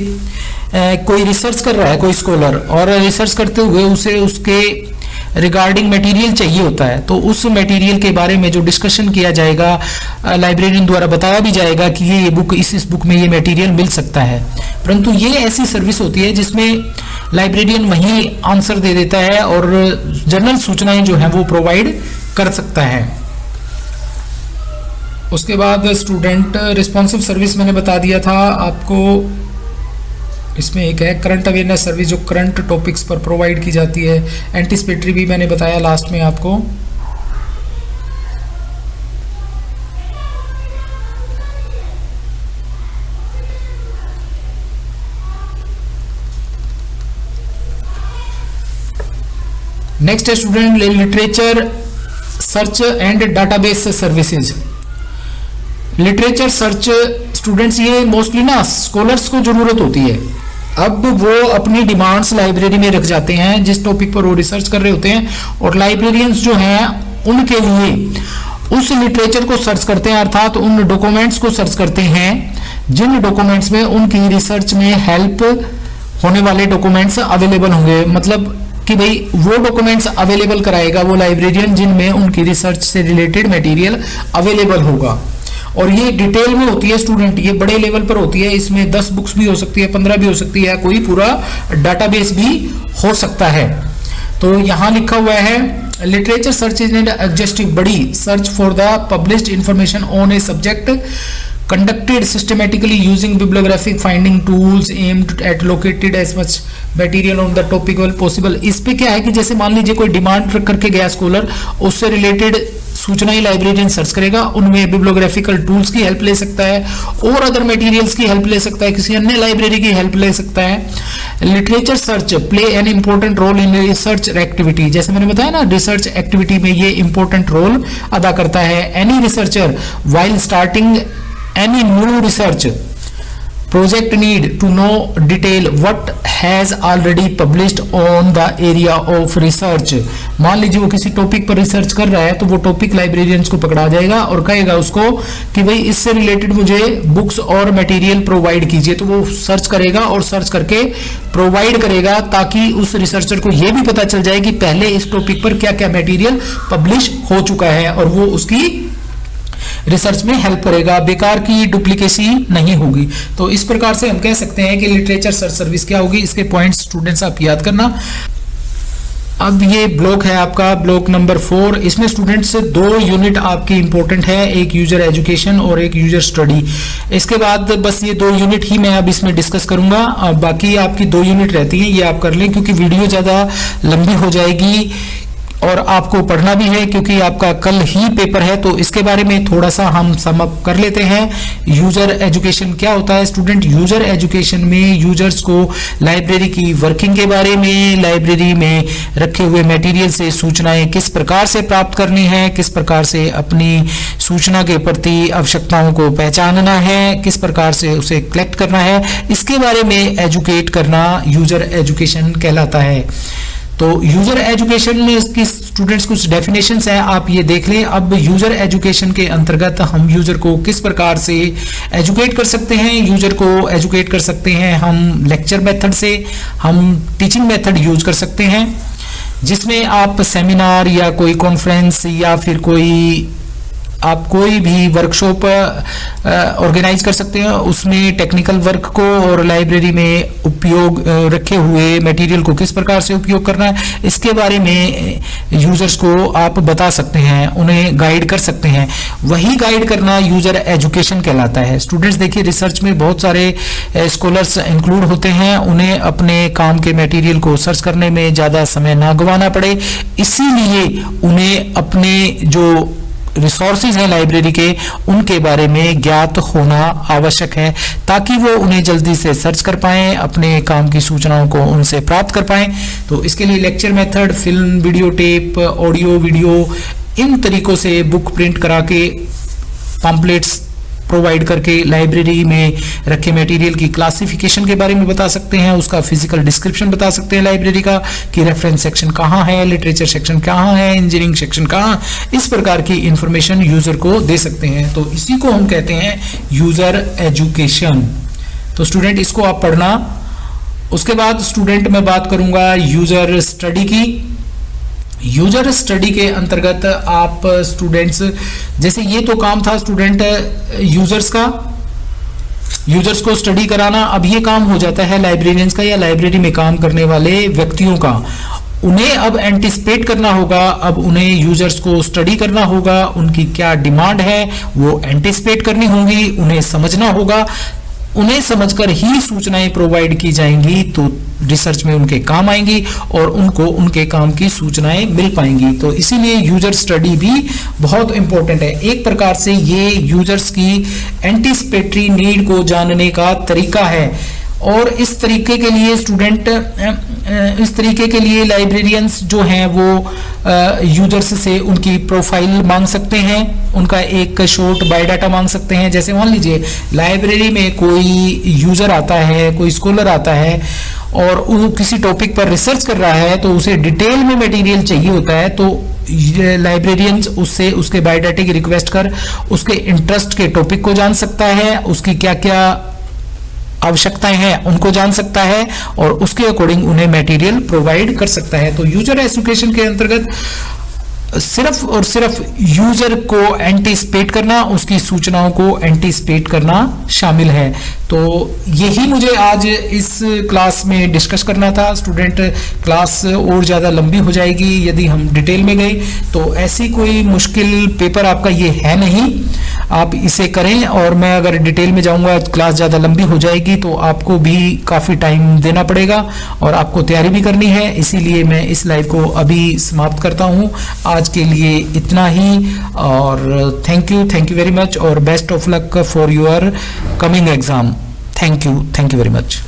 A: कोई रिसर्च कर रहा है कोई स्कॉलर, और रिसर्च करते हुए उसे उसके रिगार्डिंग मटेरियल चाहिए होता है, तो उस मटेरियल के बारे में जो डिस्कशन किया जाएगा लाइब्रेरियन द्वारा बताया भी जाएगा कि ये बुक इस बुक में ये मटेरियल मिल सकता है। परंतु ये ऐसी सर्विस होती है जिसमें लाइब्रेरियन वहीं आंसर दे देता है और जनरल सूचनाएं जो है वो प्रोवाइड कर सकता है। उसके बाद स्टूडेंट रिस्पॉन्सिव सर्विस मैंने बता दिया था आपको। इसमें एक है करंट अवेयरनेस सर्विस, जो करंट टॉपिक्स पर प्रोवाइड की जाती है। एंटिसिपेटरी भी मैंने बताया लास्ट में आपको। नेक्स्ट है student literature search and database services. Literature search students, ये मोस्टली ना स्कॉलर्स को जरूरत होती है। अब वो अपनी डिमांड्स लाइब्रेरी में रख जाते हैं जिस टॉपिक पर वो रिसर्च कर रहे होते हैं, और लाइब्रेरियंस जो हैं उनके लिए उस लिटरेचर को सर्च करते हैं, अर्थात उन डॉक्यूमेंट्स को सर्च करते हैं जिन डॉक्यूमेंट्स में उनकी रिसर्च में हेल्प होने वाले डॉक्यूमेंट्स अवेलेबल होंगे। मतलब कि भाई वो डॉक्यूमेंट्स अवेलेबल कराएगा वो लाइब्रेरियन जिनमें उनकी रिसर्च से रिलेटेड मटेरियल अवेलेबल होगा। और ये डिटेल में होती है स्टूडेंट, ये बड़े लेवल पर होती है। इसमें 10 बुक्स भी हो सकती है, 15 भी हो सकती है, कोई पूरा डाटाबेस भी हो सकता है। तो यहाँ लिखा हुआ है literature search is an exhaustive बड़ी search for the published information on a subject conducted systematically using bibliographic finding tools aimed at located as much material on the topic well possible। इस पे क्या है कि जैसे मान लीजिए कोई डिमांड करके गया स्कॉलर, उससे रिलेटेड सूचनाएं लाइब्रेरियन सर्च करेगा, उनमें बिब्लियोग्राफिकल टूल्स की हेल्प ले सकता है और अदर मटेरियल्स की हेल्प ले सकता है, किसी अन्य लाइब्रेरी की हेल्प ले सकता है। Literature search play an important role in research activity, जैसे मैंने बताया ना रिसर्च एक्टिविटी में ये इंपॉर्टेंट रोल अदा करता है। Any researcher while starting any new research project need to know detail what has already published on the area of research। मान लीजिए वो किसी टॉपिक पर रिसर्च कर रहा है, तो वो टॉपिक लाइब्रेरियंस को पकड़ा जाएगा और कहेगा उसको कि भाई इससे रिलेटेड मुझे बुक्स और मटेरियल प्रोवाइड कीजिए। तो वो सर्च करेगा और सर्च करके प्रोवाइड करेगा, ताकि उस रिसर्चर को ये भी पता चल जाए कि पहले इस टॉपिक पर क्या क्या मटेरियल पब्लिश हो चुका है, और वो उसकी रिसर्च में हेल्प करेगा, बेकार की डुप्लीकेसी नहीं होगी। तो इस प्रकार से हम कह सकते हैं कि लिटरेचर सर्च सर्विस क्या होगी। इसके पॉइंट्स स्टूडेंट्स आप याद करना। अब ये ब्लॉक है आपका ब्लॉक नंबर 4। इसमें स्टूडेंट्स 2 यूनिट आपकी इंपॉर्टेंट है, एक यूजर एजुकेशन और एक यूजर स्टडी। इसके बाद बस ये 2 यूनिट ही मैं अब इसमें डिस्कस करूंगा, बाकी आपकी 2 यूनिट रहती हैं, ये आप कर लें क्योंकि वीडियो ज़्यादा लंबी हो जाएगी और आपको पढ़ना भी है क्योंकि आपका कल ही पेपर है। तो इसके बारे में थोड़ा सा हम सम अप कर लेते हैं। यूजर एजुकेशन क्या होता है स्टूडेंट? यूजर एजुकेशन में यूजर्स को लाइब्रेरी की वर्किंग के बारे में, लाइब्रेरी में रखे हुए मटेरियल से सूचनाएं किस प्रकार से प्राप्त करनी है, किस प्रकार से अपनी सूचना के प्रति आवश्यकताओं को पहचानना है, किस प्रकार से उसे कलेक्ट करना है, इसके बारे में एजुकेट करना यूजर एजुकेशन कहलाता है। तो यूजर एजुकेशन में इसकी स्टूडेंट्स कुछ डेफिनेशंस हैं, आप ये देख लें। अब यूजर एजुकेशन के अंतर्गत हम यूजर को किस प्रकार से एजुकेट कर सकते हैं। यूजर को एजुकेट कर सकते हैं हम लेक्चर मेथड से, हम टीचिंग मेथड यूज कर सकते हैं, जिसमें आप सेमिनार या कोई कॉन्फ्रेंस या फिर आप कोई भी वर्कशॉप ऑर्गेनाइज कर सकते हैं। उसमें टेक्निकल वर्क को और लाइब्रेरी में उपयोग रखे हुए मटेरियल को किस प्रकार से उपयोग करना है, इसके बारे में यूजर्स को आप बता सकते हैं, उन्हें गाइड कर सकते हैं। वही गाइड करना यूजर एजुकेशन कहलाता है। स्टूडेंट्स देखिए, रिसर्च में बहुत सारे स्कॉलर्स इंक्लूड होते हैं, उन्हें अपने काम के मटेरियल को सर्च करने में ज़्यादा समय ना गंवाना पड़े, इसीलिए उन्हें अपने जो रिसोर्सेज हैं लाइब्रेरी के, उनके बारे में ज्ञात होना आवश्यक है, ताकि वो उन्हें जल्दी से सर्च कर पाएं, अपने काम की सूचनाओं को उनसे प्राप्त कर पाएं। तो इसके लिए lecture method, film, video tape, audio video, इन तरीकों से बुक प्रिंट करा के, पैम्पलेट्स प्रोवाइड करके लाइब्रेरी में रखे मटेरियल की क्लासिफिकेशन के बारे में बता सकते हैं, उसका फिजिकल डिस्क्रिप्शन बता सकते हैं लाइब्रेरी का, कि रेफरेंस सेक्शन कहाँ है, लिटरेचर सेक्शन कहाँ है, इंजीनियरिंग सेक्शन कहाँ, इस प्रकार की इंफॉर्मेशन यूजर को दे सकते हैं। तो इसी को हम कहते हैं यूजर एजुकेशन। तो स्टूडेंट इसको आप पढ़ना। उसके बाद स्टूडेंट मैं बात करूंगा यूजर स्टडी की। यूजर स्टडी के अंतर्गत आप स्टूडेंट्स, जैसे ये तो काम था स्टूडेंट यूजर्स का, यूजर्स को स्टडी कराना। अब ये काम हो जाता है लाइब्रेरियंस का या लाइब्रेरी में काम करने वाले व्यक्तियों का। उन्हें अब एंटिसिपेट करना होगा, अब उन्हें यूजर्स को स्टडी करना होगा, उनकी क्या डिमांड है वो एंटिसिपेट करनी होगी, उन्हें समझना होगा। उन्हें समझकर ही सूचनाएं प्रोवाइड की जाएंगी तो रिसर्च में उनके काम आएंगी और उनको उनके काम की सूचनाएं मिल पाएंगी। तो इसीलिए यूजर स्टडी भी बहुत इंपॉर्टेंट है। एक प्रकार से ये यूजर्स की एंटिसिपेटरी नीड को जानने का तरीका है, और इस तरीके के लिए स्टूडेंट, इस तरीके के लिए लाइब्रेरियंस जो हैं वो यूजर्स से उनकी प्रोफाइल मांग सकते हैं, उनका एक शॉर्ट बायोडाटा मांग सकते हैं। जैसे मान लीजिए लाइब्रेरी में कोई यूजर आता है, कोई स्कॉलर आता है और वो किसी टॉपिक पर रिसर्च कर रहा है, तो उसे डिटेल में मटेरियल चाहिए होता है, तो लाइब्रेरियंस उससे उसके बायोडाटे की रिक्वेस्ट कर उसके इंटरेस्ट के टॉपिक को जान सकता है, उसकी क्या क्या आवश्यकताएं हैं उनको जान सकता है और उसके अकॉर्डिंग उन्हें मटेरियल प्रोवाइड कर सकता है। तो यूजर एजुकेशन के अंतर्गत सिर्फ और सिर्फ यूजर को एंटिसिपेट करना, उसकी सूचनाओं को एंटिसिपेट करना शामिल है। तो यही मुझे आज इस क्लास में डिस्कस करना था। स्टूडेंट, क्लास और ज़्यादा लंबी हो जाएगी यदि हम डिटेल में गए, तो ऐसी कोई मुश्किल पेपर आपका ये है नहीं, आप इसे करें। और मैं अगर डिटेल में जाऊंगा क्लास ज़्यादा लंबी हो जाएगी, तो आपको भी काफ़ी टाइम देना पड़ेगा और आपको तैयारी भी करनी है। इसीलिए मैं इस लाइव को अभी समाप्त करता हूँ। आज के लिए इतना ही, और थैंक यू वेरी मच, और best of luck for your coming exam. Thank you very much.